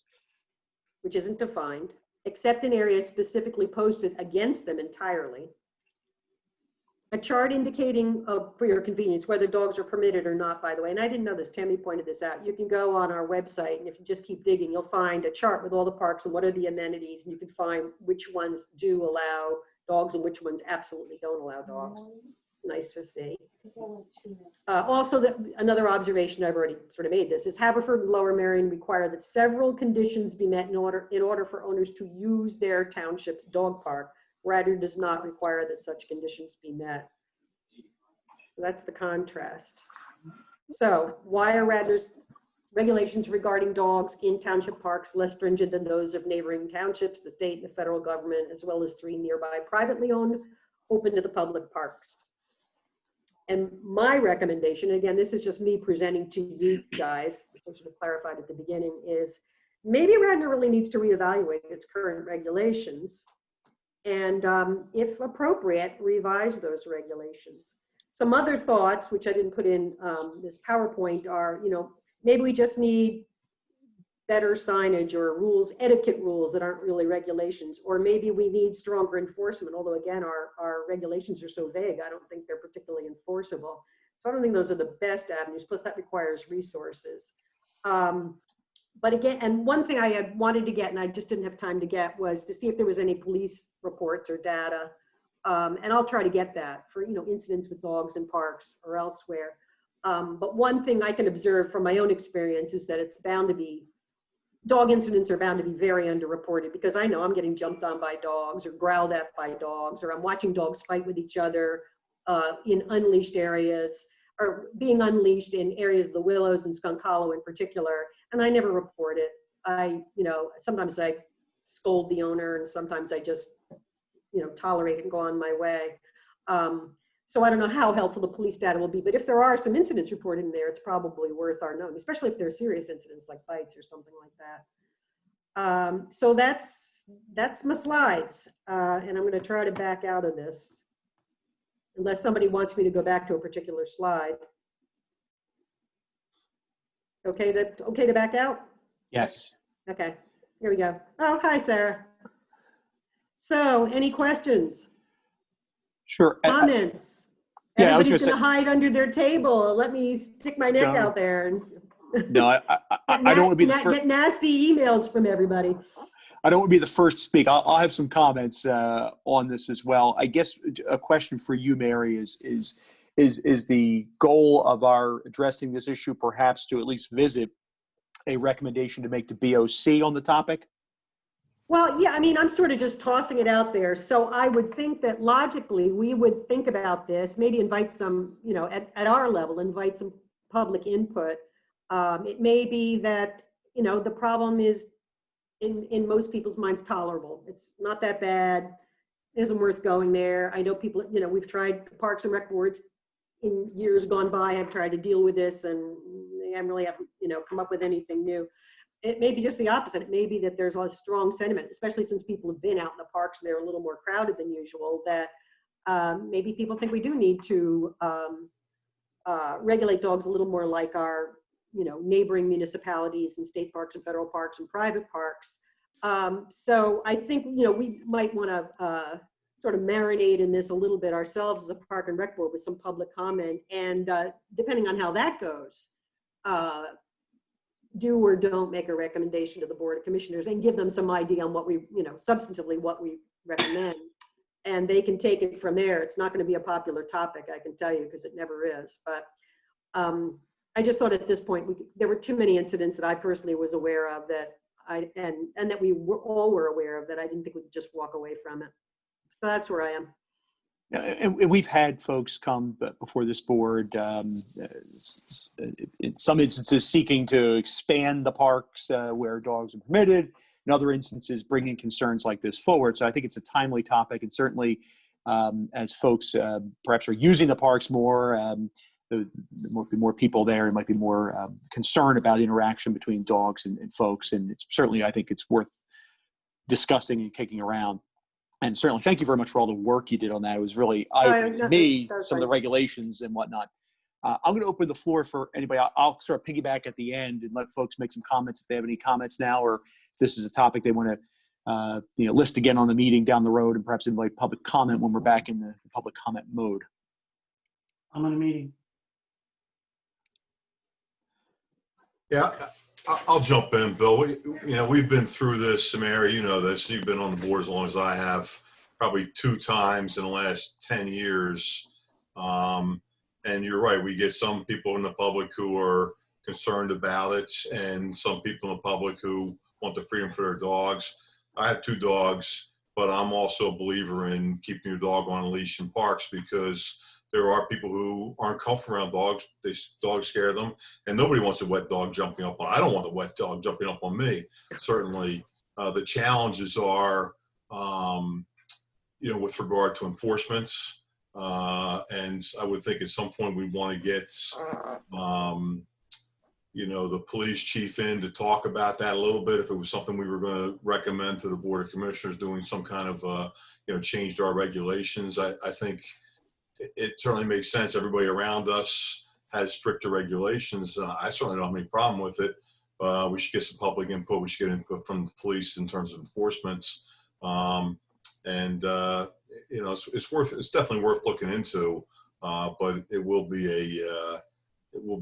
which isn't defined, except in areas specifically posted against them entirely. A chart indicating, for your convenience, whether dogs are permitted or not, by the way, and I didn't know this, Tammy pointed this out. You can go on our website, and if you just keep digging, you'll find a chart with all the parks and what are the amenities, and you can find which ones do allow dogs and which ones absolutely don't allow dogs. Nice to see. Also, another observation, I've already sort of made this, is Haverford and Lower Merion require that several conditions be met in order for owners to use their township's dog park. Radnor does not require that such conditions be met. So that's the contrast. So why are Radnor's regulations regarding dogs in township parks less stringent than those of neighboring townships, the state and the federal government, as well as 3 nearby privately owned, open to the public parks? And my recommendation, again, this is just me presenting to you guys, which I should have clarified at the beginning, is maybe Radnor really needs to reevaluate its current regulations and, if appropriate, revise those regulations. Some other thoughts, which I didn't put in this PowerPoint, are, maybe we just need better signage or rules, etiquette rules that aren't really regulations, or maybe we need stronger enforcement, although again, our regulations are so vague, I don't think they're particularly enforceable. So I don't think those are the best avenues, plus that requires resources. But again, and one thing I had wanted to get, and I just didn't have time to get, was to see if there was any police reports or data. And I'll try to get that for, incidents with dogs in parks or elsewhere. But one thing I can observe from my own experience is that it's bound to be, dog incidents are bound to be very underreported, because I know I'm getting jumped on by dogs or growled at by dogs, or I'm watching dogs fight with each other in unleashed areas, or being unleashed in areas of the Willows and Skunk Hollow in particular, and I never report it. Sometimes I scold the owner, and sometimes I just, tolerate it and go on my way. So I don't know how helpful the police data will be, but if there are some incidents reported in there, it's probably worth our note, especially if they're serious incidents like bites or something like that. So that's my slides, and I'm going to try to back out of this, unless somebody wants me to go back to a particular slide. Okay to back out? Yes. Okay, here we go. Oh, hi, Sarah. So, any questions? Sure. Comments? Yeah, Everybody's going to hide under their table. Let me stick my neck out there. And no, I don't want to be the first. Get nasty emails from everybody. I don't want to be the first to speak. I'll have some comments on this as well. I guess a question for you, Mary, is the goal of our addressing this issue perhaps to at least visit a recommendation to make to BOC on the topic? Well, yeah, I mean, I'm sort of just tossing it out there. So I would think that logically we would think about this, maybe invite some, at our level, invite some public input. It may be that, the problem is in most people's minds tolerable. It's not that bad. It isn't worth going there. I know people, we've tried Parks and Rec boards in years gone by, have tried to deal with this, and they haven't really come up with anything new. It may be just the opposite. It may be that there's a strong sentiment, especially since people have been out in the parks and they're a little more crowded than usual, that maybe people think we do need to regulate dogs a little more like our neighboring municipalities and state parks and federal parks and private parks. So I think, we might want to sort of marinate in this a little bit ourselves as a Park and Rec Board with some public comment. And depending on how that goes, do or don't make a recommendation to the Board of Commissioners and give them some idea on what we, substantively what we recommend. And they can take it from there. It's not going to be a popular topic, I can tell you, because it never is. But I just thought at this point, there were too many incidents that I personally was aware of that and that we all were aware of that I didn't think we could just walk away from it. So that's where I am. Yeah, and we've had folks come before this board, in some instances seeking to expand the parks where dogs are permitted, in other instances bringing concerns like this forward. So I think it's a timely topic, and certainly as folks perhaps are using the parks more, there might be more people there, and might be more concern about interaction between dogs and folks, and it's certainly, I think it's worth discussing and kicking around. And certainly, thank you very much for all the work you did on that. It was really eye-opening to me, some of the regulations and whatnot. I'm going to open the floor for anybody. I'll sort of piggyback at the end and let folks make some comments if they have any comments now, or if this is a topic they want to list again on the meeting down the road, and perhaps invite public comment when we're back in the public comment mode. I'm on a meeting. Yeah, I'll jump in, Bill. We've been through this, Mary, this. You've been on the board as long as I have, probably 2 times in the last 10 years. And you're right, we get some people in the public who are concerned about it, and some people in the public who want the freedom for their dogs. I have 2 dogs, but I'm also a believer in keeping your dog on a leash in parks, because there are people who aren't comfortable around dogs. Dogs scare them, and nobody wants a wet dog jumping up on. I don't want a wet dog jumping up on me. Certainly, the challenges are, with regard to enforcement, and I would think at some point we want to get, the police chief in to talk about that a little bit. If it was something we were going to recommend to the Board of Commissioners, doing some kind of, change to our regulations. I think it certainly makes sense. Everybody around us has stricter regulations. I certainly don't have any problem with it. We should get some public input. We should get input from the police in terms of enforcement. It's definitely worth looking into, but it will be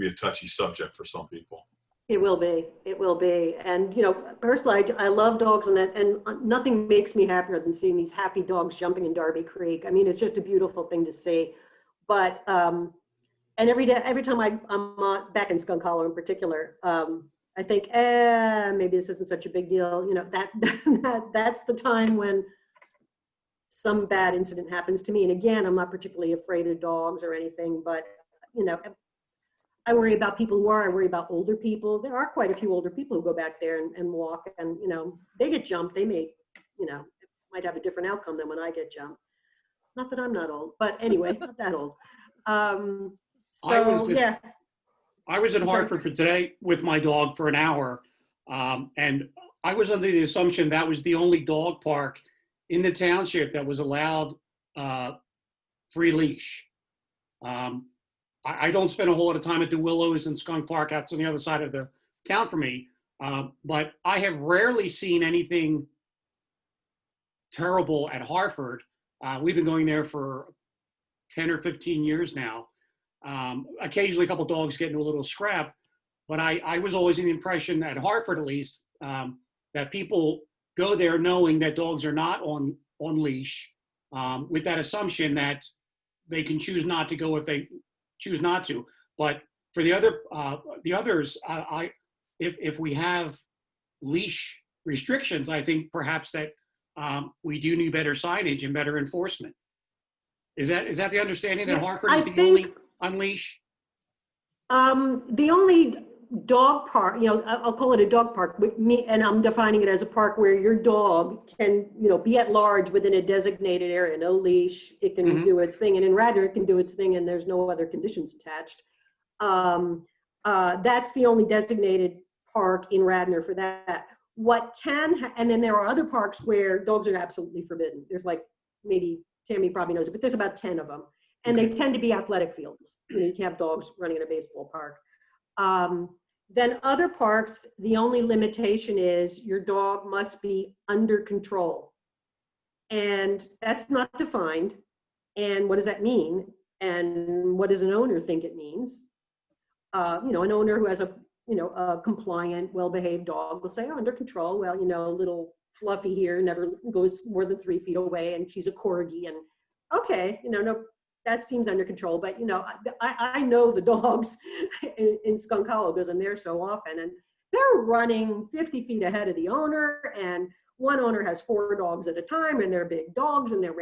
a touchy subject for some people. It will be. It will be. And, personally, I love dogs, and nothing makes me happier than seeing these happy dogs jumping in Darby Creek. I mean, it's just a beautiful thing to see. But, and every time I'm back in Skunk Hollow in particular, I think, maybe this isn't such a big deal. That's the time when some bad incident happens to me. And again, I'm not particularly afraid of dogs or anything, but, I worry about people who are. I worry about older people. There are quite a few older people who go back there and walk, and they get jumped. They may, might have a different outcome than when I get jumped. Not that I'm not old, but anyway, not that old. I was in Hartford for today with my dog for an hour, and I was under the assumption that was the only dog park in the township that was allowed free leash. I don't spend a whole lot of time at the Willows and Skunk Park. That's on the other side of the town for me. But I have rarely seen anything terrible at Hartford. We've been going there for 10 or 15 years now. Occasionally a couple dogs get into a little scrap, but I was always in the impression, at Hartford at least, that people go there knowing that dogs are not on leash, with that assumption that they can choose not to go if they choose not to. But for the others, if we have leash restrictions, I think perhaps that we do need better signage and better enforcement. Is that the understanding that Hartford is the only unleash? The only dog park, I'll call it a dog park with me, and I'm defining it as a park where your dog can, be at large within a designated area, no leash. It can do its thing, and in Radnor it can do its thing, and there's no other conditions attached. That's the only designated park in Radnor for that. And then there are other parks where dogs are absolutely forbidden. There's maybe Tammy probably knows it, but there's about 10 of them, and they tend to be athletic fields. You can't have dogs running in a baseball park. Then other parks, the only limitation is your dog must be under control. And that's not defined. And what does that mean? And what does an owner think it means? An owner who has a compliant, well-behaved dog will say, oh, under control. Well, little Fluffy here never goes more than 3 feet away, and she's a corgi, and okay, no, that seems under control. But I know the dogs in Skunk Hollow because I'm there so often, and they're running 50 feet ahead of the owner, and one owner has 4 dogs at a time, and they're big dogs, and they're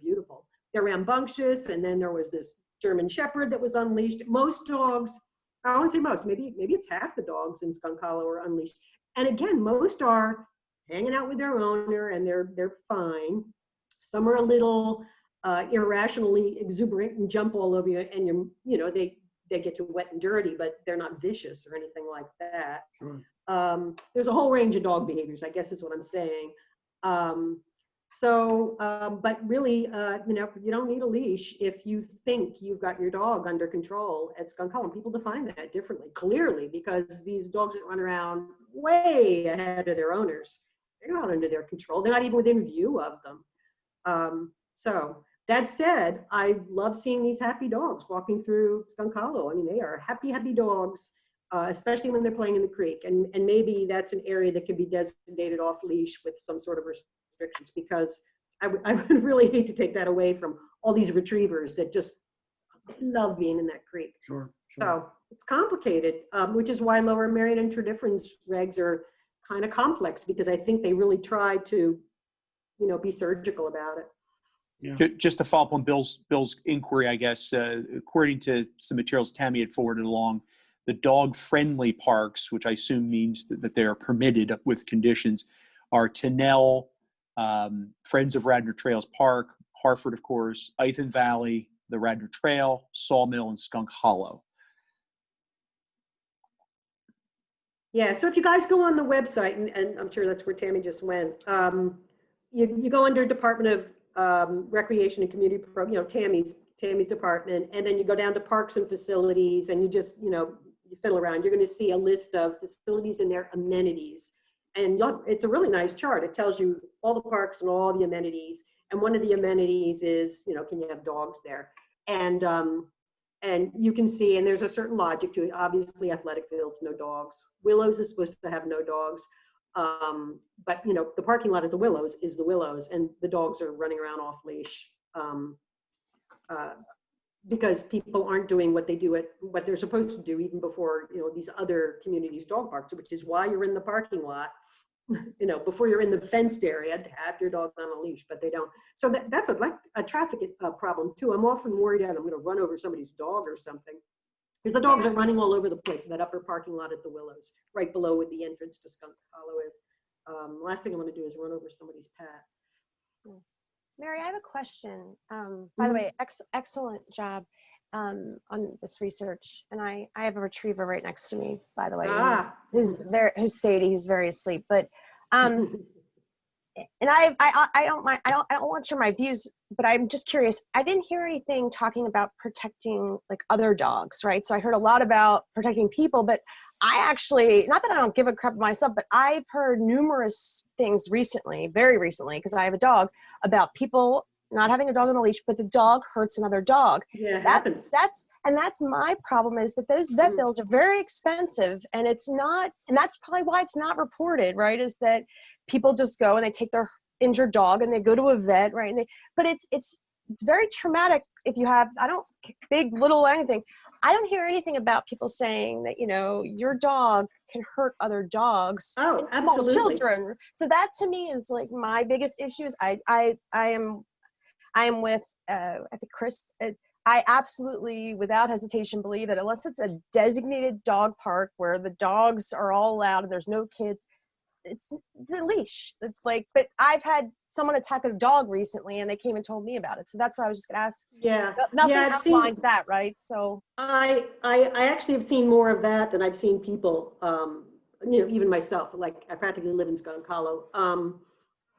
beautiful. They're rambunctious, and then there was this German Shepherd that was unleashed. Most dogs, I won't say most, maybe it's half the dogs in Skunk Hollow are unleashed. And again, most are hanging out with their owner, and they're fine. Some are a little irrationally exuberant and jump all over you, and they get you wet and dirty, but they're not vicious or anything like that. Sure. There's a whole range of dog behaviors, I guess is what I'm saying. But really, you don't need a leash if you think you've got your dog under control at Skunk Hollow. People define that differently, clearly, because these dogs that run around way ahead of their owners, they're not under their control. They're not even within view of them. So that said, I love seeing these happy dogs walking through Skunk Hollow. I mean, they are happy, happy dogs, especially when they're playing in the creek. And maybe that's an area that could be designated off leash with some sort of restrictions, because I would really hate to take that away from all these retrievers that just love being in that creek. Sure. So it's complicated, which is why Lower Merion and Tredyffrin's regs are kind of complex, because I think they really try to, be surgical about it. Yeah. Just to follow up on Bill's inquiry, I guess, according to some materials Tammy had forwarded along, the dog-friendly parks, which I assume means that they are permitted with conditions, are Tennell, Friends of Radnor Trails Park, Hartford, of course, Ithan Valley, the Radnor Trail, Sawmill, and Skunk Hollow. Yeah, so if you guys go on the website, and I'm sure that's where Tammy just went, you go under Department of Recreation and Community Program, Tammy's department, and then you go down to Parks and Facilities, and you just, you fiddle around. You're going to see a list of facilities and their amenities. And it's a really nice chart. It tells you all the parks and all the amenities. And one of the amenities is, can you have dogs there? And you can see, and there's a certain logic to it. Obviously, athletic fields, no dogs. Willows is supposed to have no dogs. But, the parking lot at the Willows is the Willows, and the dogs are running around off leash because people aren't doing what they're supposed to do even before, these other communities' dog parks, which is why you're in the parking lot, before you're in the fenced area, to have your dog on a leash, but they don't. So that's a traffic problem too. I'm often worried that I'm going to run over somebody's dog or something, because the dogs are running all over the place in that upper parking lot at the Willows, right below where the entrance to Skunk Hollow is. Last thing I want to do is run over somebody's pet. Mary, I have a question. By the way, excellent job on this research. And I have a retriever right next to me, by the way, who's Sadie, who's very asleep. But and I don't want to share my views, but I'm just curious. I didn't hear anything talking about protecting like other dogs, right? So I heard a lot about protecting people, but I actually, not that I don't give a crap myself, but I've heard numerous things recently, very recently, because I have a dog, about people not having a dog on a leash, but the dog hurts another dog. Yeah, it happens. That's my problem, is that those vet bills are very expensive, and it's not, and that's probably why it's not reported, right? Is that people just go and they take their injured dog and they go to a vet, right? And but it's very traumatic if you have, big, little, anything. I don't hear anything about people saying that, your dog can hurt other dogs. Oh, absolutely. Small children. So that to me is like my biggest issue. Is I am with I think Chris. I absolutely, without hesitation, believe that unless it's a designated dog park where the dogs are all allowed and there's no kids, it's a leash. It's like, but I've had someone attack a dog recently, and they came and told me about it. So that's why I was just gonna ask. Yeah, nothing outlines that, right? So I actually have seen more of that than I've seen people. Even myself. Like, I practically live in Skunk Hollow.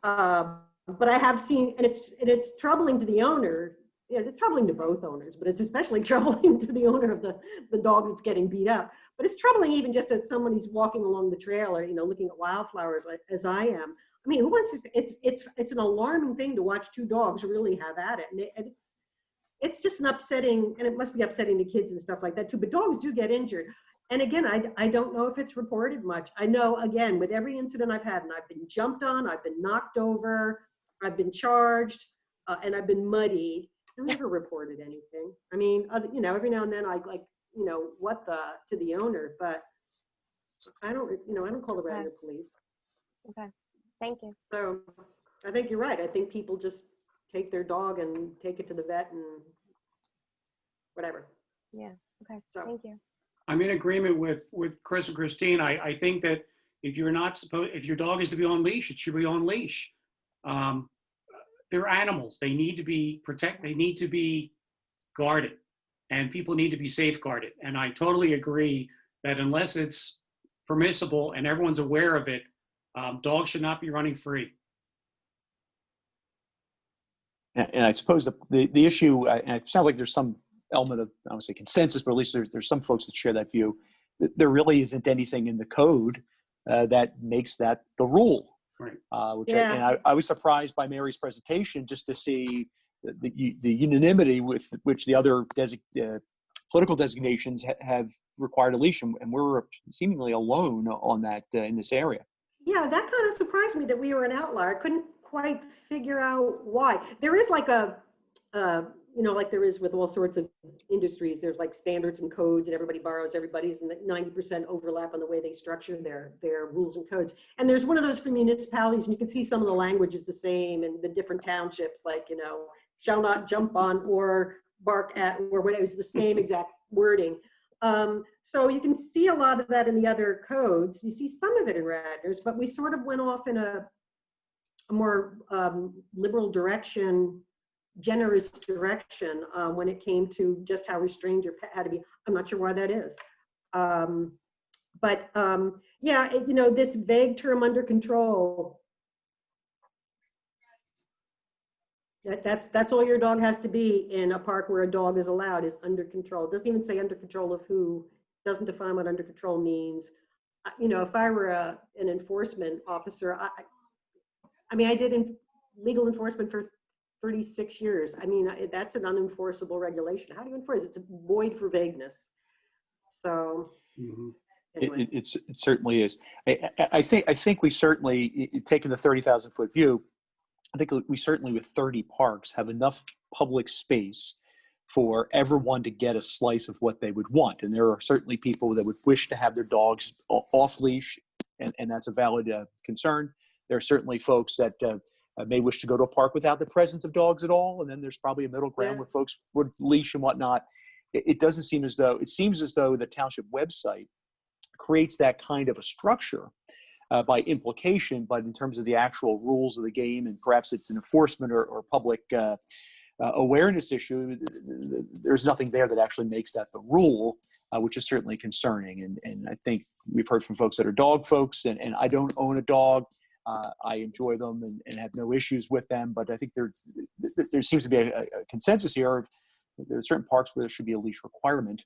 But I have seen, and it's troubling to the owner. it's troubling to both owners, but it's especially troubling to the owner of the dog that's getting beat up. But it's troubling even just as someone who's walking along the trail or, looking at wildflowers as I am. I mean, who wants to, it's an alarming thing to watch two dogs really have at it. And it's just an upsetting, and it must be upsetting to kids and stuff like that too, but dogs do get injured. And again, I don't know if it's reported much. I know, again, with every incident I've had, and I've been jumped on, I've been knocked over, I've been charged, and I've been muddied. I never reported anything. I mean, every now and then I to the owner, but I don't call the Radnor police. Okay, thank you. So I think you're right. I think people just take their dog and take it to the vet and whatever. Yeah, okay, So. thank you. I'm in agreement with Chris and Christine. I think that if your dog is to be on leash, it should be on leash. They're animals. They need to be protected. They need to be guarded, and people need to be safeguarded. And I totally agree that unless it's permissible and everyone's aware of it, dogs should not be running free. And I suppose the issue, and it sounds like there's some element of, I don't want to say consensus, but at least there's some folks that share that view. There really isn't anything in the code that makes that the rule. Right. I was surprised by Mary's presentation just to see the unanimity with which the other political designations have required a leash, and we're seemingly alone on that in this area. Yeah, that kind of surprised me that we were an outlier. I couldn't quite figure out why. There is like like there is with all sorts of industries, there's like standards and codes and everybody borrows everybody's, and 90% overlap on the way they structure their rules and codes. And there's one of those for municipalities, and you can see some of the language is the same in the different townships, like, shall not jump on or bark at, or whatever, it's the same exact wording. So you can see a lot of that in the other codes. You see some of it in Radnor's, but we sort of went off in a more liberal direction, generous direction when it came to just how restrained your pet had to be. I'm not sure why that is. This vague term under control, that's all your dog has to be in a park where a dog is allowed, is under control. It doesn't even say under control of who, doesn't define what under control means. If I were an enforcement officer, I did legal enforcement for 36 years. I mean, that's an unenforceable regulation. How do you enforce it? It's a void for vagueness. So anyway. It certainly is. I think we certainly, taking the 30,000 foot view, I think we certainly with 30 parks have enough public space for everyone to get a slice of what they would want. And there are certainly people that would wish to have their dogs off leash, and that's a valid concern. There are certainly folks that may wish to go to a park without the presence of dogs at all. And then there's probably a middle ground where folks would leash and whatnot. It seems as though the township website creates that kind of a structure by implication, but in terms of the actual rules of the game, and perhaps it's an enforcement or public awareness issue, there's nothing there that actually makes that the rule, which is certainly concerning. And I think we've heard from folks that are dog folks, and I don't own a dog. I enjoy them and have no issues with them, but I think there seems to be a consensus here of there are certain parks where there should be a leash requirement,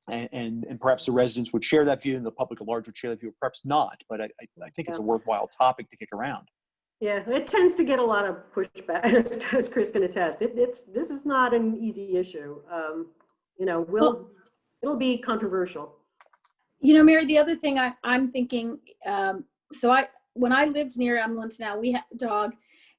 and perhaps the residents would share that view and the public at large would share that view, perhaps not, but I think it's a worthwhile topic to kick around. Yeah, it tends to get a lot of pushback, as Chris can attest. This is not an easy issue. It'll be controversial. Mary, the other thing I'm thinking, when I lived near Emlenton, we had a dog,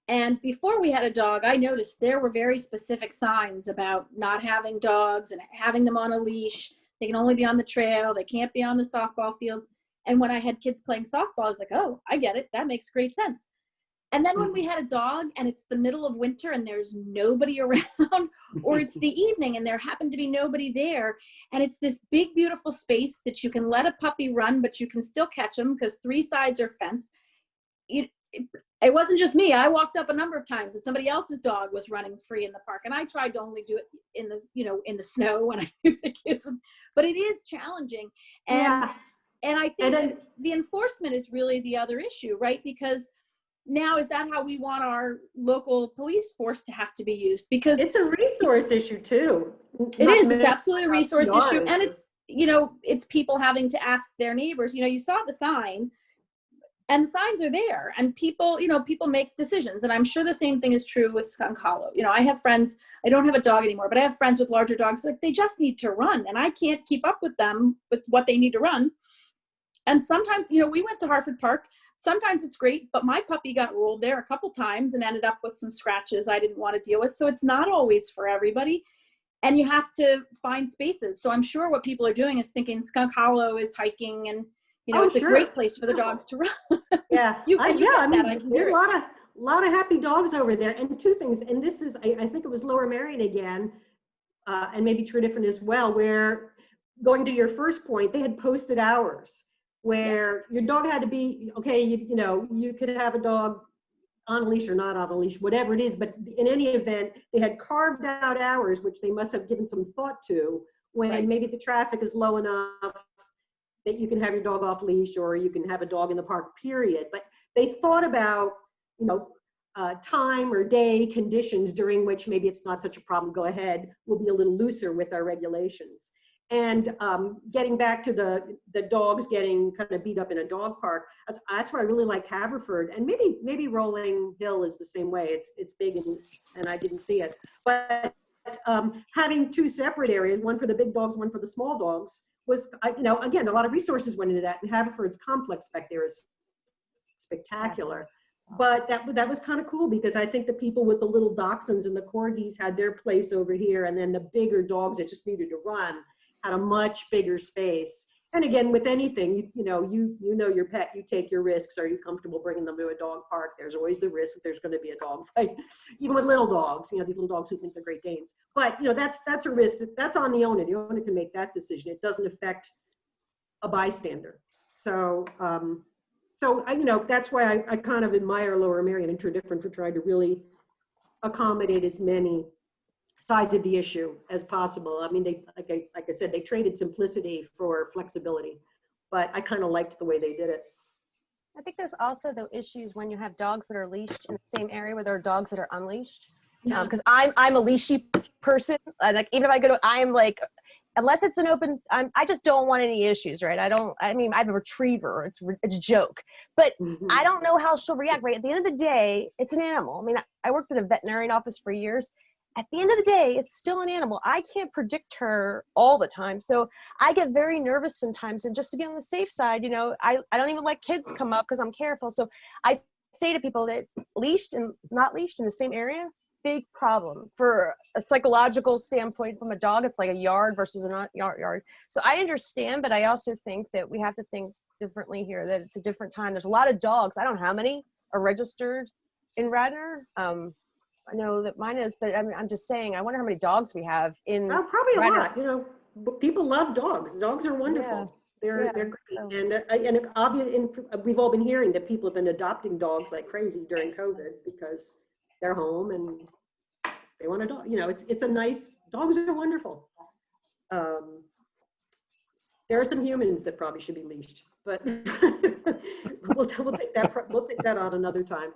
and before we had a dog, I noticed there were very specific signs about not having dogs and having them on a leash. They can only be on the trail. They can't be on the softball fields. And when I had kids playing softball, I was like, oh, I get it. That makes great sense. And then when we had a dog and it's the middle of winter and there's nobody around, or it's the evening and there happened to be nobody there, and it's this big, beautiful space that you can let a puppy run, but you can still catch them because 3 sides are fenced. It wasn't just me. I walked up a number of times and somebody else's dog was running free in the park, and I tried to only do it in the snow when I knew the kids would, but it is challenging. And I think that the enforcement is really the other issue, right? Because now is that how we want our local police force to have to be used? Because it's a resource issue too. It is. It's absolutely a resource issue. And it's, it's people having to ask their neighbors, you saw the sign and the signs are there and people, people make decisions. And I'm sure the same thing is true with Skunk Hollow. I have friends, I don't have a dog anymore, but I have friends with larger dogs. Like they just need to run and I can't keep up with them with what they need to run. And sometimes, we went to Hartford Park. Sometimes it's great, but my puppy got rolled there a couple times and ended up with some scratches I didn't want to deal with. So it's not always for everybody. And you have to find spaces. So I'm sure what people are doing is thinking Skunk Hollow is hiking and, it's a great place for the dogs to run. Yeah. There's a lot of happy dogs over there. And two things, and this is, I think it was Lower Merion again, and maybe Tredyffrin as well, where going to your first point, they had posted hours where your dog had to be, okay, you could have a dog on a leash or not on a leash, whatever it is, but in any event, they had carved out hours, which they must have given some thought to when maybe the traffic is low enough that you can have your dog off leash or you can have a dog in the park, period. But they thought about, time or day conditions during which maybe it's not such a problem, go ahead, we'll be a little looser with our regulations. And getting back to the dogs getting kind of beat up in a dog park, that's why I really like Haverford, and maybe Rolling Hill is the same way. It's big and I didn't see it, but having two separate areas, one for the big dogs, one for the small dogs, was again a lot of resources went into that. And Haverford's complex back there is spectacular. But that was kind of cool because I think the people with the little dachshunds and the corgis had their place over here, and then the bigger dogs that just needed to run had a much bigger space. And again, with anything, you know your pet, you take your risks. Are you comfortable bringing them to a dog park? There's always the risk that there's going to be a dog fight, even with little dogs. These little dogs who think they're Great Danes. But that's a risk that's on the owner. The owner can make that decision. It doesn't affect a bystander. So that's why I kind of admire Lower Merion and Tredyffrin for trying to really accommodate as many sides of the issue as possible. I mean, they like I said, they traded simplicity for flexibility, but I kind of liked the way they did it. I think there's also the issues when you have dogs that are leashed in the same area where there are dogs that are unleashed. Because I'm a leashy person, like even if I go to, I'm like, unless it's an open, I just don't want any issues, right? I mean, I have a retriever. It's a joke, but I don't know how she'll react. Right at the end of the day, it's an animal. I mean, I worked at a veterinarian office for years. At the end of the day, it's still an animal. I can't predict her all the time. So I get very nervous sometimes. And just to be on the safe side, I don't even let kids come up because I'm careful. So I say to people that leashed and not leashed in the same area, big problem. For a psychological standpoint from a dog, it's like a yard versus a not yard. So I understand, but I also think that we have to think differently here, that it's a different time. There's a lot of dogs. I don't know how many are registered in Radnor. I know that mine is, but I'm just saying, I wonder how many dogs we have in probably a Radnor. lot. People love dogs. Dogs are wonderful. Yeah. They're great. And obviously, we've all been hearing that people have been adopting dogs like crazy during COVID because they're home and they want a dog. It's a nice, dogs are wonderful. There are some humans that probably should be leashed, but we'll take that on another time.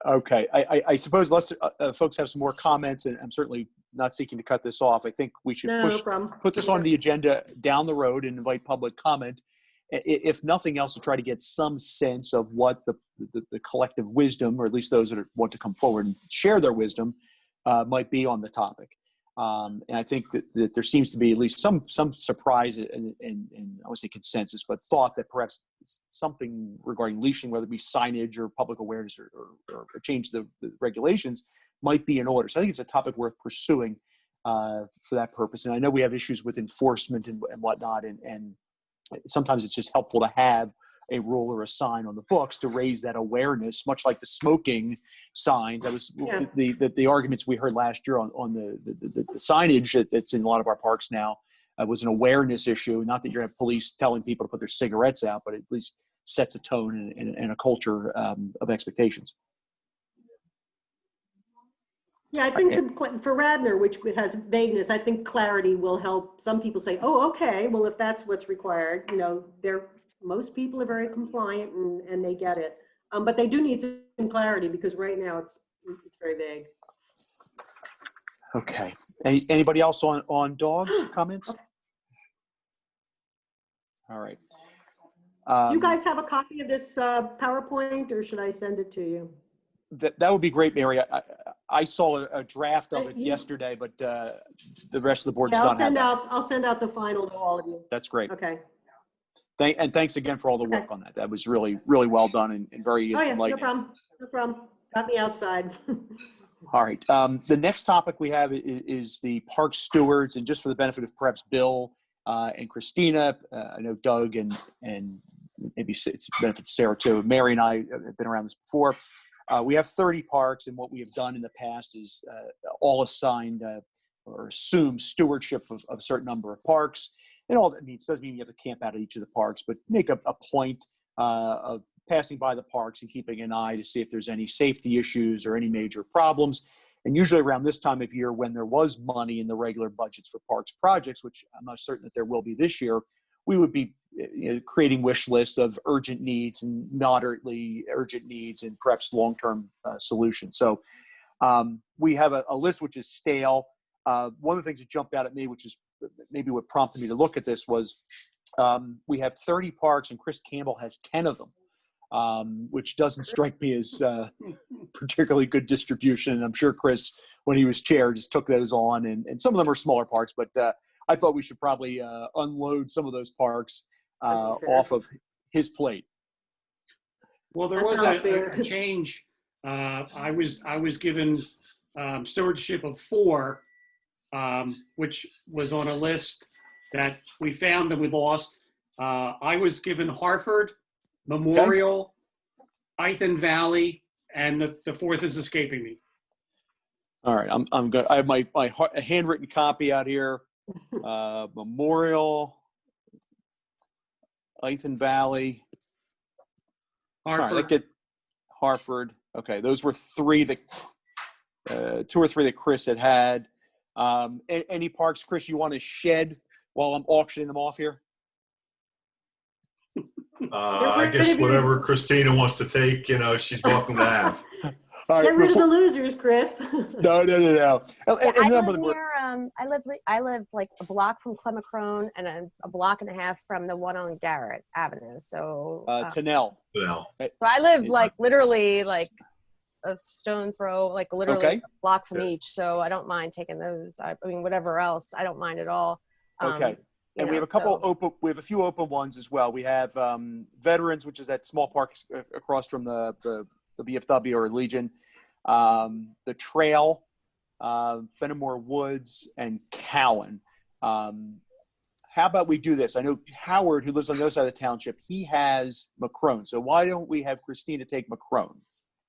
Okay, I suppose unless folks have some more comments, and I'm certainly not seeking to cut this off, I think we should put this on the agenda down the road and invite public comment, if nothing else, to try to get some sense of what the collective wisdom, or at least those that want to come forward and share their wisdom, might be on the topic. And I think that there seems to be at least some surprise and I would say consensus, but thought that perhaps something regarding leashing, whether it be signage or public awareness or change the regulations, might be in order. So I think it's a topic worth pursuing for that purpose. And I know we have issues with enforcement and whatnot, and sometimes it's just helpful to have a rule or a sign on the books to raise that awareness, much like the smoking signs. The arguments we heard last year on the signage that's in a lot of our parks now was an awareness issue. Not that you're going to have police telling people to put their cigarettes out, but at least sets a tone and a culture of expectations. Yeah, I think for Radnor, which has vagueness, I think clarity will help. Some people say, oh, okay, well, if that's what's required, most people are very compliant and they get it. But they do need some clarity because right now it's very vague. Okay. Anybody else on dogs comments? Okay. All right. Do you guys have a copy of this PowerPoint, or should I send it to you? That would be great, Mary. I saw a draft of it yesterday, but the rest of the board does not have that. I'll send out the final to all of you. That's great. Okay. And thanks again for all the work on that. That was really, really well done and very enlightening. No problem. No problem. Got me outside. All right. The next topic we have is the Park Stewards, and just for the benefit of perhaps Bill and Christina, I know Doug and maybe it's benefit to Sarah too. Mary and I have been around this before. We have 30 parks, and what we have done in the past is all assigned or assume stewardship of a certain number of parks. And all that means doesn't mean you have to camp out at each of the parks, but make a point of passing by the parks and keeping an eye to see if there's any safety issues or any major problems. And usually around this time of year, when there was money in the regular budgets for parks projects, which I'm not certain that there will be this year, we would be creating wish lists of urgent needs and moderately urgent needs and perhaps long-term solutions. So we have a list which is stale. One of the things that jumped out at me, which is maybe what prompted me to look at this, was we have 30 parks and Chris Campbell has 10 of them, which doesn't strike me as particularly good distribution. And I'm sure Chris, when he was chair, just took those on, and some of them are smaller parks, but I thought we should probably unload some of those parks off of his plate. Well, there was a change. I was given stewardship of 4, which was on a list that we found and we lost. I was given Hartford, Memorial, Ithan Valley, and the 4th is escaping me. All right, I'm good. I have my handwritten copy out here. Memorial, Ithan Valley, Hartford. All right, get Hartford. Okay, those were 3 that 2 or 3 that Chris had. Any parks, Chris, you want to shed while I'm auctioning them off here? I guess whatever Christina wants to take, she's welcome to have. All right, get rid of the losers, Chris. No. I live like a block from Clemacrone and a block and a half from the one on Garrett Avenue. So Tennell. So I live like literally like a stone throw, like literally a block from each. So I don't mind taking those. I mean, whatever else, I don't mind at all. Okay. And we have a couple open. We have a few open ones as well. We have Veterans, which is that small park across from the BFW or Legion, the Trail, Fenimore Woods, and Cowan. How about we do this? I know Howard, who lives on the other side of the township, he has Macrone. So why don't we have Christina take Macrone?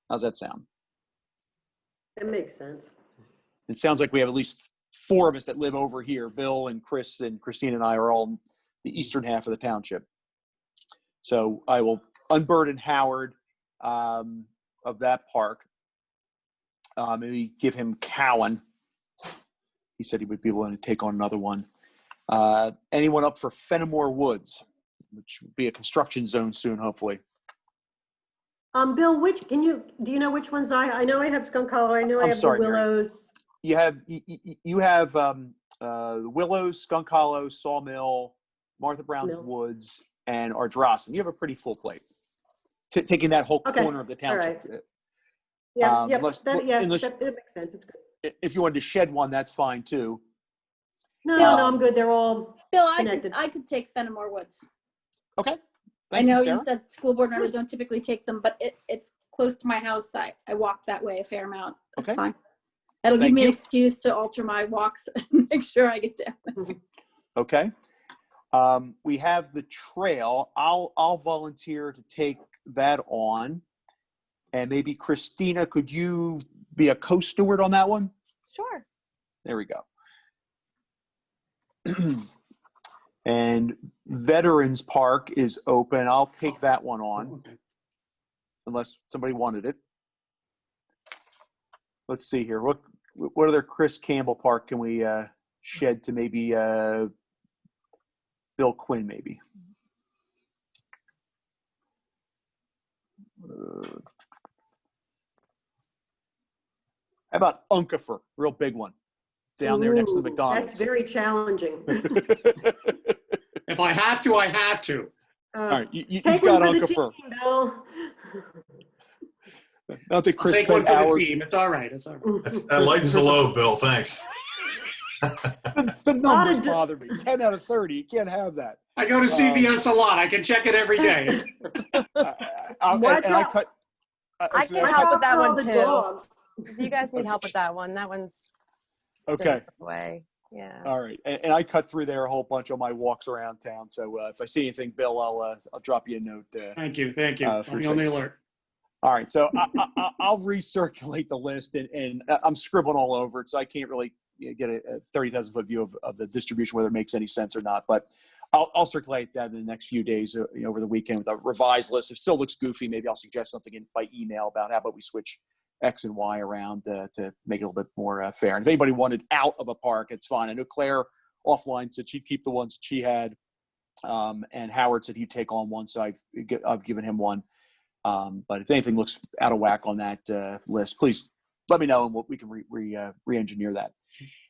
How's that sound? That makes sense. It sounds like we have at least 4 of us that live over here. Bill and Chris and Christina and I are all in the eastern half of the township. So I will unburden Howard of that park. Maybe give him Cowan. He said he would be willing to take on another one. Anyone up for Fenimore Woods, which will be a construction zone soon, hopefully. Bill, do you know which ones I know I have Skunk Hollow. I know I have the Willows. Mary. You have the Willows, Skunk Hollow, Sawmill, Martha Brown's Woods, and Ardrossan. You have a pretty full plate. Taking that whole corner of the township. All right. Yeah, that makes sense. It's good. If you wanted to shed one, that's fine too. No, I'm good. They're all Bill, connected. I could take Fenimore Woods. Okay. I know you said school board members don't typically take them, but it's close to my house. I walk that way a fair amount. That's fine. That'll give me an excuse to alter my walks and make sure I get down. Okay. We have the Trail. I'll volunteer to take that on. And maybe Christina, could you be a co-steward on that one? Sure. There we go. And Veterans Park is open. I'll take that one on, unless somebody wanted it. Let's see here. What other Chris Campbell Park can we shed to maybe Bill Quinn, maybe? How about Unkifer? Real big one. Down there next to the McDonald's. That's very challenging. If I have to, I have to. All right, you've Take got one for the Unkifer. team, Bill. I don't think Chris Take one spent for hours. the team. It's all right. It's all right. That lightens the load, Bill. Thanks. The numbers bother me. 10 out of 30. You can't have that. I go to CVS a lot. I can check it every day. I can help with that one too. If you guys need help with that one's okay. Way. Yeah. All right, and I cut through there a whole bunch on my walks around town. So if I see anything, Bill, I'll drop you a note. Thank you. I'm on the alert. All right, so I'll recirculate the list, and I'm scribbling all over it, so I can't really get a 30,000 foot view of the distribution, whether it makes any sense or not. But I'll circulate that in the next few days, over the weekend with a revised list. If it still looks goofy, maybe I'll suggest something by email about how about we switch X and Y around to make it a little bit more fair. And if anybody wanted out of a park, it's fine. I know Claire offline said she'd keep the ones that she had, and Howard said he'd take on one, so I've given him one. But if anything looks out of whack on that list, please let me know, and we can re-engineer that.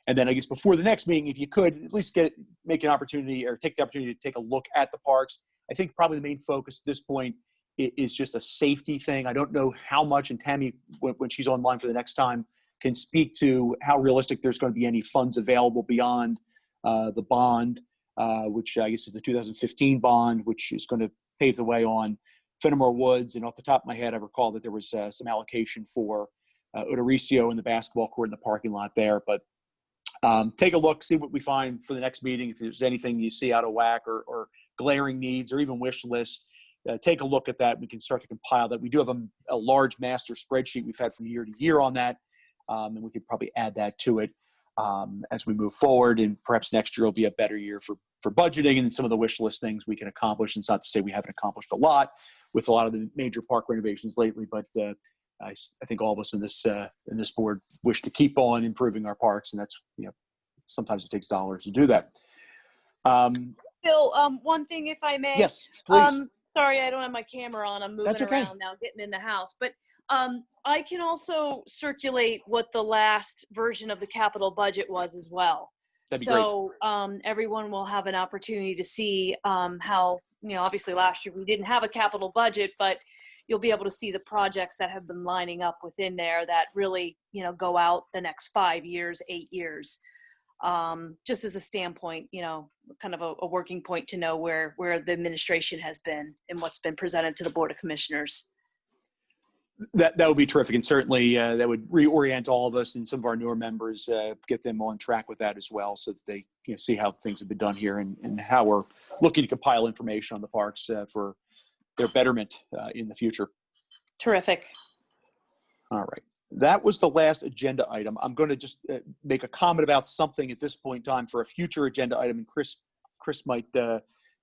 And then I guess before the next meeting, if you could at least make an opportunity or take the opportunity to take a look at the parks. I think probably the main focus at this point is just a safety thing. I don't know how much, and Tammy, when she's online for the next time, can speak to how realistic there's going to be any funds available beyond the bond, which I guess is the 2015 bond, which is going to pave the way on Fenimore Woods. And off the top of my head, I recall that there was some allocation for Odoricio in the basketball court in the parking lot there. But take a look, see what we find for the next meeting. If there's anything you see out of whack or glaring needs or even wish lists, take a look at that. We can start to compile that. We do have a large master spreadsheet we've had from year to year on that, and we could probably add that to it as we move forward. And perhaps next year will be a better year for budgeting and some of the wish list things we can accomplish. And it's not to say we haven't accomplished a lot with a lot of the major park renovations lately, but I think all of us in this board wish to keep on improving our parks, and that's sometimes it takes dollars to do that. Bill, one thing, if I may. Yes, please. Sorry, I don't have my camera on. I'm moving around now, getting in the house. But I can also circulate what the last version of the capital budget was as well. That'd be great. Everyone will have an opportunity to see how, obviously last year we didn't have a capital budget, but you'll be able to see the projects that have been lining up within there that really, go out the next 5 years, 8 years. Just as a standpoint, kind of a working point to know where the administration has been and what's been presented to the Board of Commissioners. That would be terrific, and certainly that would reorient all of us and some of our newer members, get them on track with that as well, so that they see how things have been done here and how we're looking to compile information on the parks for their betterment in the future. Terrific. All right. That was the last agenda item. I'm going to just make a comment about something at this point in time for a future agenda item, and Chris might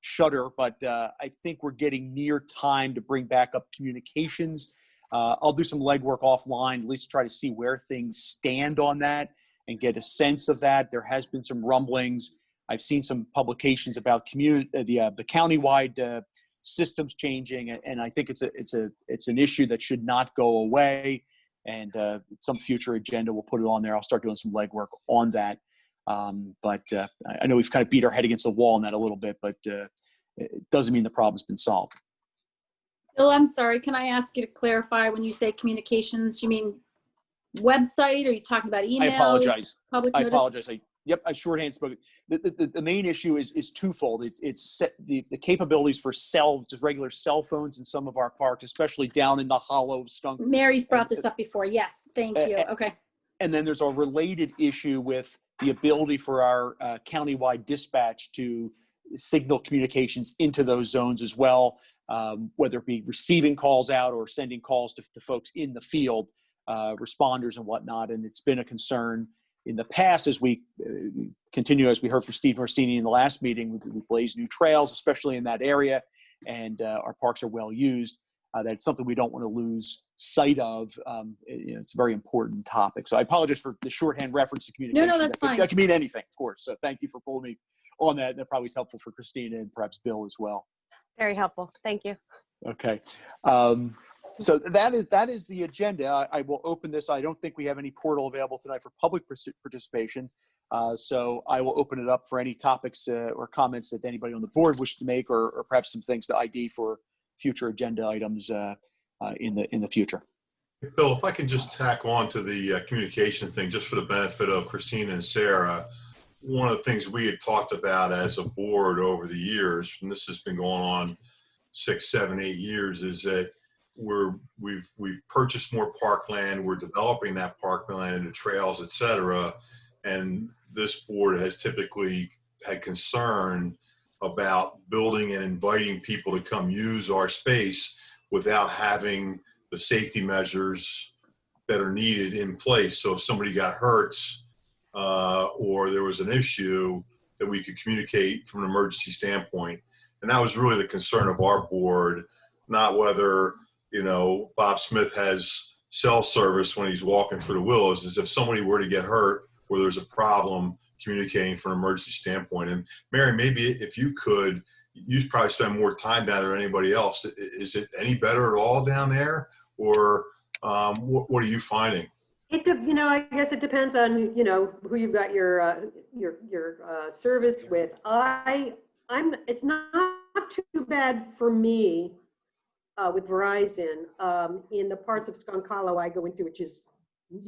shudder, but I think we're getting near time to bring back up communications. I'll do some legwork offline, at least try to see where things stand on that and get a sense of that. There has been some rumblings. I've seen some publications about the countywide systems changing, and I think it's an issue that should not go away. And some future agenda, we'll put it on there. I'll start doing some legwork on that. But I know we've kind of beat our head against the wall on that a little bit, but it doesn't mean the problem's been solved. Bill, I'm sorry. Can I ask you to clarify when you say communications, you mean website? Or are you talking about emails? I apologize. Public notice? I apologize. I shorthand spoke. The main issue is twofold. It's the capabilities for just regular cell phones in some of our parks, especially down in the hollow of Skunk. Mary's brought this up before. Yes, thank you. Okay. And then there's a related issue with the ability for our countywide dispatch to signal communications into those zones as well, whether it be receiving calls out or sending calls to folks in the field, responders and whatnot. And it's been a concern in the past as we continue, as we heard from Steve Orsini in the last meeting, we blaze new trails, especially in that area, and our parks are well used. That's something we don't want to lose sight of. It's a very important topic. So I apologize for the shorthand reference to communication. No, that's fine. That can mean anything, of course. So thank you for pulling me on that. That probably is helpful for Christina and perhaps Bill as well. Very helpful. Thank you. Okay. So that is the agenda. I will open this. I don't think we have any portal available tonight for public participation. So I will open it up for any topics or comments that anybody on the board wishes to make, or perhaps some things to ID for future agenda items in the future. Bill, if I can just tack on to the communication thing, just for the benefit of Christina and Sarah, one of the things we had talked about as a board over the years, and this has been going on 6, 7, 8 years, is that we've purchased more parkland. We're developing that parkland into trails, et cetera. And this board has typically had concern about building and inviting people to come use our space without having the safety measures that are needed in place. So if somebody got hurt or there was an issue, that we could communicate from an emergency standpoint. And that was really the concern of our board, not whether, Bob Smith has cell service when he's walking through the Willows, is if somebody were to get hurt or there's a problem, communicating from an emergency standpoint. And Mary, maybe if you could, you probably spend more time down there than anybody else. Is it any better at all down there, or what are you finding? I guess it depends on who you've got your service with. It's not too bad for me with Verizon in the parts of Skunk Hollow I go into, which is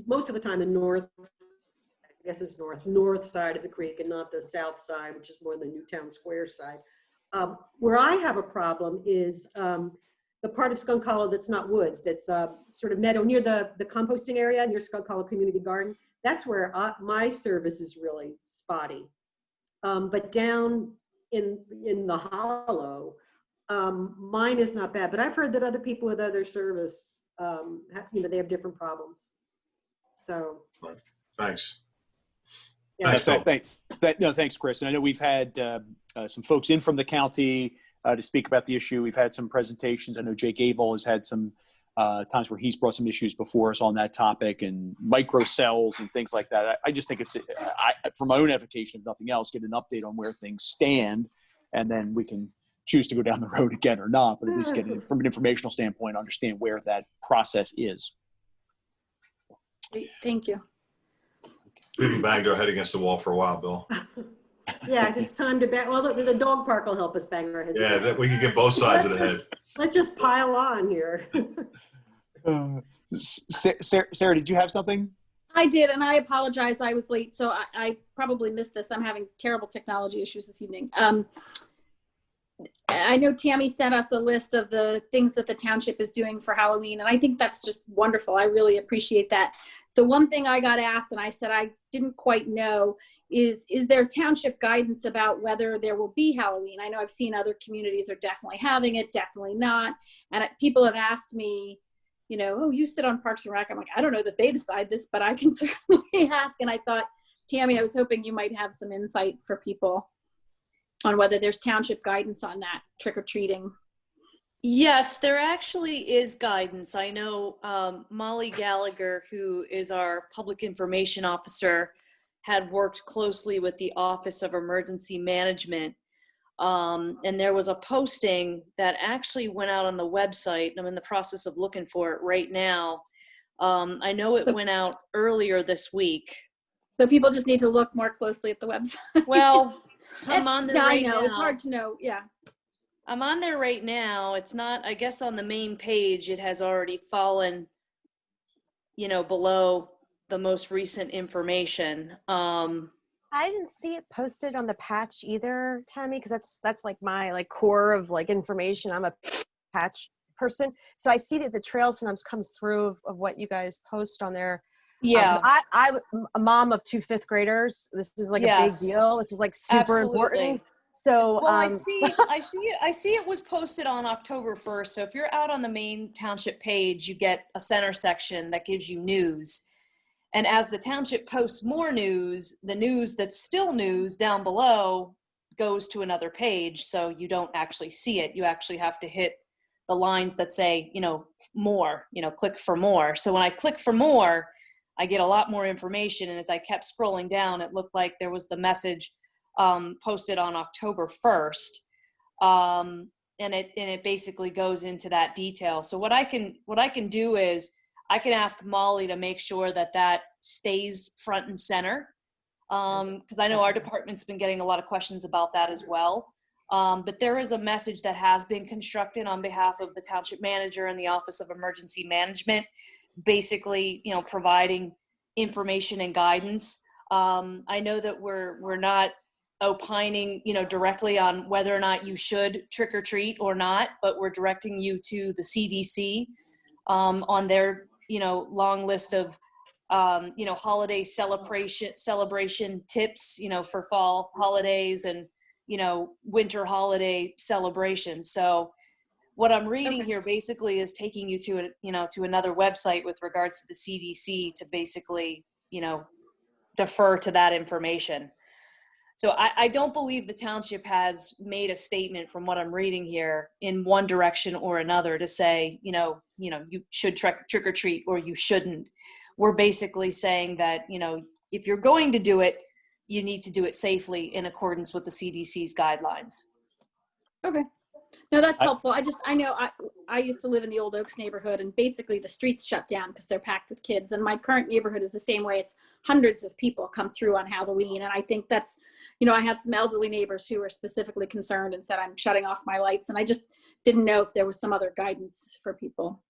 most of the time the north. I guess it's north side of the creek and not the south side, which is more the Newtown Square side. Where I have a problem is the part of Skunk Hollow that's not woods, that's sort of meadow near the composting area near Skunk Hollow Community Garden. That's where my service is really spotty. But down in the hollow, mine is not bad. But I've heard that other people with other service, they have different problems. So. Right. Thanks. Yeah. Thanks, Chris. And I know we've had some folks in from the county to speak about the issue. We've had some presentations. I know Jake Abel has had some times where he's brought some issues before us on that topic, and micro cells and things like that. I just think it's, for my own edification, if nothing else, get an update on where things stand, and then we can choose to go down the road again or not, but at least get it from an informational standpoint, understand where that process is. Great. Thank you. We've been banged our head against the wall for a while, Bill. Yeah, it's time to bang. Well, the dog park will help us bang our heads. Yeah, we can get both sides of the head. Let's just pile on here. Sarah, did you have something? I did, and I apologize. I was late, so I probably missed this. I'm having terrible technology issues this evening. I know Tammy sent us a list of the things that the township is doing for Halloween, and I think that's just wonderful. I really appreciate that. The one thing I got asked, and I said I didn't quite know, is there township guidance about whether there will be Halloween? I know I've seen other communities are definitely having it, definitely not. And people have asked me, oh, you sit on Parks and Rec. I'm like, I don't know that they decide this, but I can certainly ask. And I thought, Tammy, I was hoping you might have some insight for people on whether there's township guidance on that trick-or-treating. Yes, there actually is guidance. I know Molly Gallagher, who is our public information officer, had worked closely with the Office of Emergency Management. And there was a posting that actually went out on the website. I'm in the process of looking for it right now. I know it went out earlier this week. So people just need to look more closely at the website. Well, I'm on there right now. I know, it's hard to know, yeah. I'm on there right now. It's not, I guess on the main page, it has already fallen, below the most recent information. I didn't see it posted on the patch either, Tammy, because that's like my core of information. I'm a patch person. So I see that the trail sometimes comes through of what you guys post on there. Yeah. I'm a mom of 2 5th graders. This is a big deal. This is super Absolutely. important. So well, I see it was posted on October 1st. So if you're out on the main township page, you get a center section that gives you news. And as the township posts more news, the news that's still news down below goes to another page. So you don't actually see it. You actually have to hit the lines that say, more, click for more. So when I click for more, I get a lot more information. And as I kept scrolling down, it looked like there was the message posted on October 1st. and it basically goes into that detail. So what I can do is I can ask Molly to make sure that stays front and center, because I know our department's been getting a lot of questions about that as well. But there is a message that has been constructed on behalf of the township manager and the Office of Emergency Management, basically, providing information and guidance. I know that we're not opining, directly on whether or not you should trick or treat or not, but we're directing you to the CDC on their, long list of, holiday celebration tips, for fall holidays and, winter holiday celebrations. So what I'm reading here basically is taking you to to another website with regards to the CDC to basically, defer to that information. So I don't believe the township has made a statement from what I'm reading here in one direction or another to say, you should trick or treat or you shouldn't. We're basically saying that, if you're going to do it, you need to do it safely in accordance with the CDC's guidelines. Okay. No, that's helpful. I know I used to live in the Old Oaks neighborhood, and basically the streets shut down because they're packed with kids. And my current neighborhood is the same way. It's hundreds of people come through on Halloween. And I think that's, I have some elderly neighbors who are specifically concerned and said, I'm shutting off my lights. And I just didn't know if there was some other guidance for people.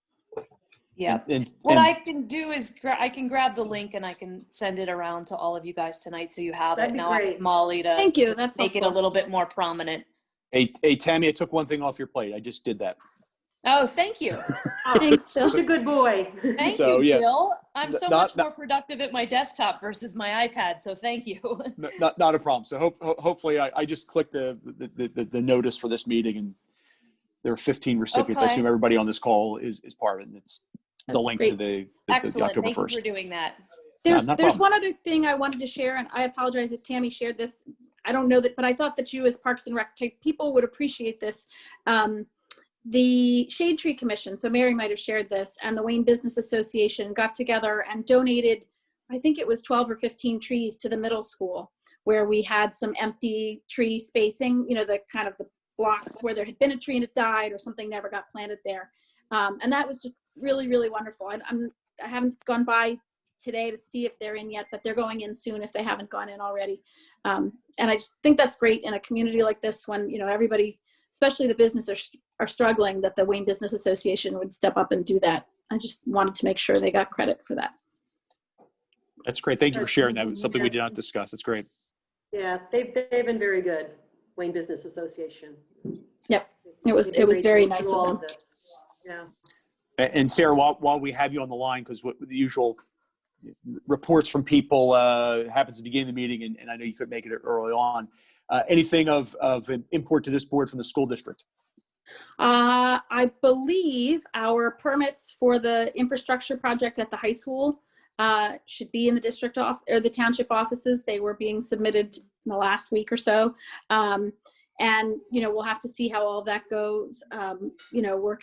Yeah. What I can do is I can grab the link and I can send it around to all of you guys tonight so you have it. Now ask Molly to, Thank you. to That's make helpful. it a little bit more prominent. Hey, Tammy, I took one thing off your plate. I just did that. Oh, thank you. Thanks, Bill. Such a good boy. Thank you, Bill. I'm so much more productive at my desktop versus my iPad, so thank you. Not a problem. So hopefully I just clicked the notice for this meeting, and there are 15 recipients. Okay. I assume everybody on this call is part of it. And it's the link great. to the Excellent. October Thank 1st. you for doing that. There's one other thing I wanted to share, and I apologize if Tammy shared this. I don't know that, but I thought that you as Parks and Rec type people would appreciate this. The Shade Tree Commission, so Mary might have shared this, and the Wayne Business Association got together and donated, I think it was 12 or 15 trees to the middle school, where we had some empty tree spacing, the kind of the blocks where there had been a tree and it died or something never got planted there. And that was just really, really wonderful. I haven't gone by today to see if they're in yet, but they're going in soon if they haven't gone in already. And I just think that's great in a community like this when, everybody, especially the business are struggling, that the Wayne Business Association would step up and do that. I just wanted to make sure they got credit for that. That's great. Thank you for sharing that. It was something we did not discuss. That's great. Yeah, they've been very good, Wayne Business Association. Yep, it was very nice of them. Yeah. And Sarah, while we have you on the line, because what the usual reports from people happens at the beginning of the meeting, and I know you couldn't make it early on. Anything of import to this board from the school district? I believe our permits for the infrastructure project at the high school should be in the district or the township offices. They were being submitted in the last week or so. And, we'll have to see how all that goes. We're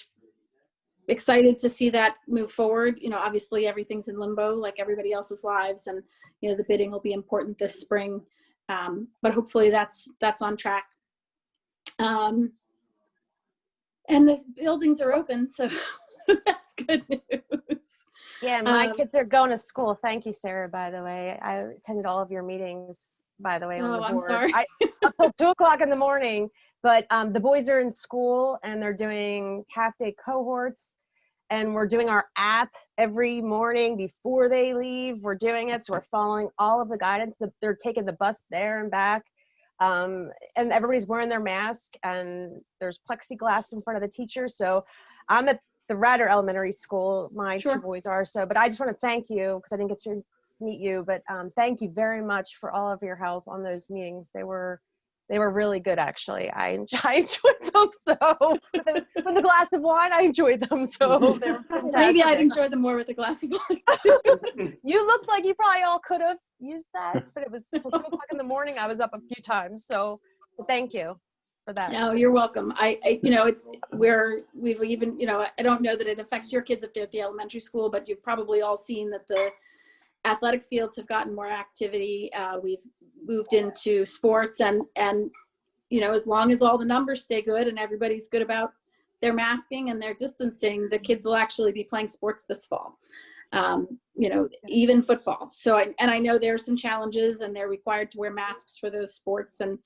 excited to see that move forward. Obviously everything's in limbo like everybody else's lives, and, the bidding will be important this spring. But hopefully that's on track. And the buildings are open, so that's good news. Yeah, my kids are going to school. Thank you, Sarah, by the way. I attended all of your meetings, by the way, on the board. I'm sorry. Up till 2:00 in the morning, but the boys are in school and they're doing half-day cohorts, and we're doing our app every morning before they leave. We're doing it, so we're following all of the guidance. They're taking the bus there and back. And everybody's wearing their mask, and there's plexiglass in front of the teacher. So I'm at the Radnor Elementary School. My two boys are. But I just want to thank you, because I didn't get to meet you, but thank you very much for all of your help on those meetings. They were really good, actually. I enjoyed them. So with a glass of wine, I enjoyed them. So they were fantastic. Maybe I'd enjoy them more with a glass of wine. You looked like you probably all could have used that, but it was till 2:00 in the morning. I was up a few times. So thank you for that. No, you're welcome. We've even, I don't know that it affects your kids if they're at the elementary school, but you've probably all seen that the athletic fields have gotten more activity. We've moved into sports, and as long as all the numbers stay good and everybody's good about their masking and their distancing, the kids will actually be playing sports this fall. Even football. So I know there are some challenges, and they're required to wear masks for those sports. And,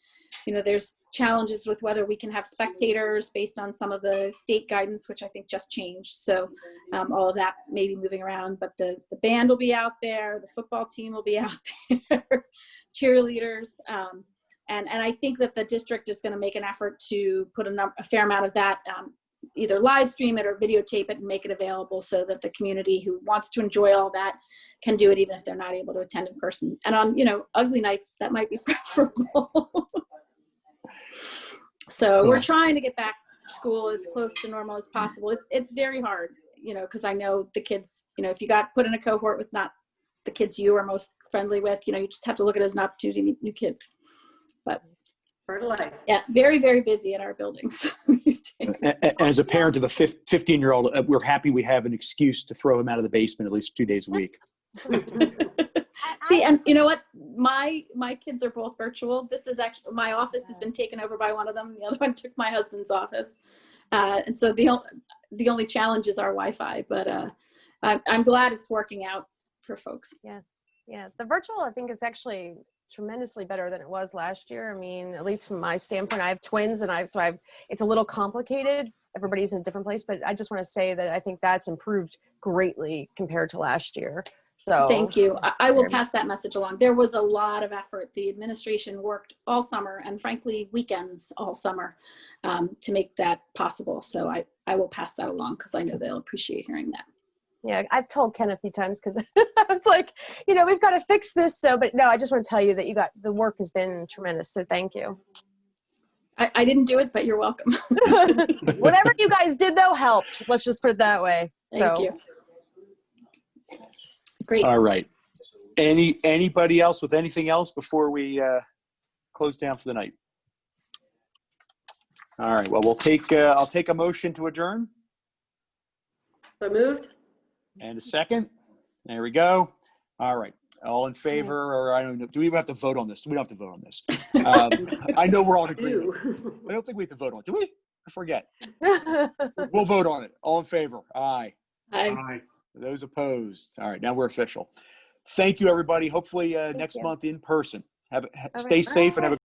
there's challenges with whether we can have spectators based on some of the state guidance, which I think just changed. So all of that may be moving around, but the band will be out there. The football team will be out there, cheerleaders. And I think that the district is going to make an effort to put a fair amount of that, either live stream it or videotape it and make it available so that the community who wants to enjoy all that can do it, even if they're not able to attend in person. And on, ugly nights, that might be preferable. So we're trying to get back to school as close to normal as possible. It's very hard, because I know the kids, if you got put in a cohort with not the kids you are most friendly with, you just have to look at it as an opportunity to meet new kids. But part of life. Yeah, very, very busy at our buildings these days. As a parent of a 15-year-old, we're happy we have an excuse to throw him out of the basement at least 2 days a week. See, and you know what? My kids are both virtual. This is actually, my office has been taken over by one of them. The other one took my husband's office. And so the only challenge is our Wi-Fi, but I'm glad it's working out for folks. Yeah. Yeah. The virtual, I think, is actually tremendously better than it was last year. I mean, at least from my standpoint, I have twins, and it's a little complicated. Everybody's in a different place, but I just want to say that I think that's improved greatly compared to last year. So thank you. I will pass that message along. There was a lot of effort. The administration worked all summer, and frankly, weekends all summer, to make that possible. So I will pass that along, because I know they'll appreciate hearing that. Yeah, I've told Ken a few times, because I was like, we've got to fix this. But no, I just want to tell you that the work has been tremendous. So thank you. I didn't do it, but you're welcome. Whatever you guys did, though, helped. Let's just put it that way. Thank you. Great. All right. Anybody else with anything else before we close down for the night? All right. Well, I'll take a motion to adjourn. So moved. And a second. There we go. All right. All in favor, or I don't know. Do we even have to vote on this? We don't have to vote on this. I know we're all in agreement. I don't think we have to vote on it. Do we? I forget. We'll vote on it. All in favor? Aye. Aye. Those opposed? All right. Now we're official. Thank you, everybody. Hopefully next month in person. Stay safe and have a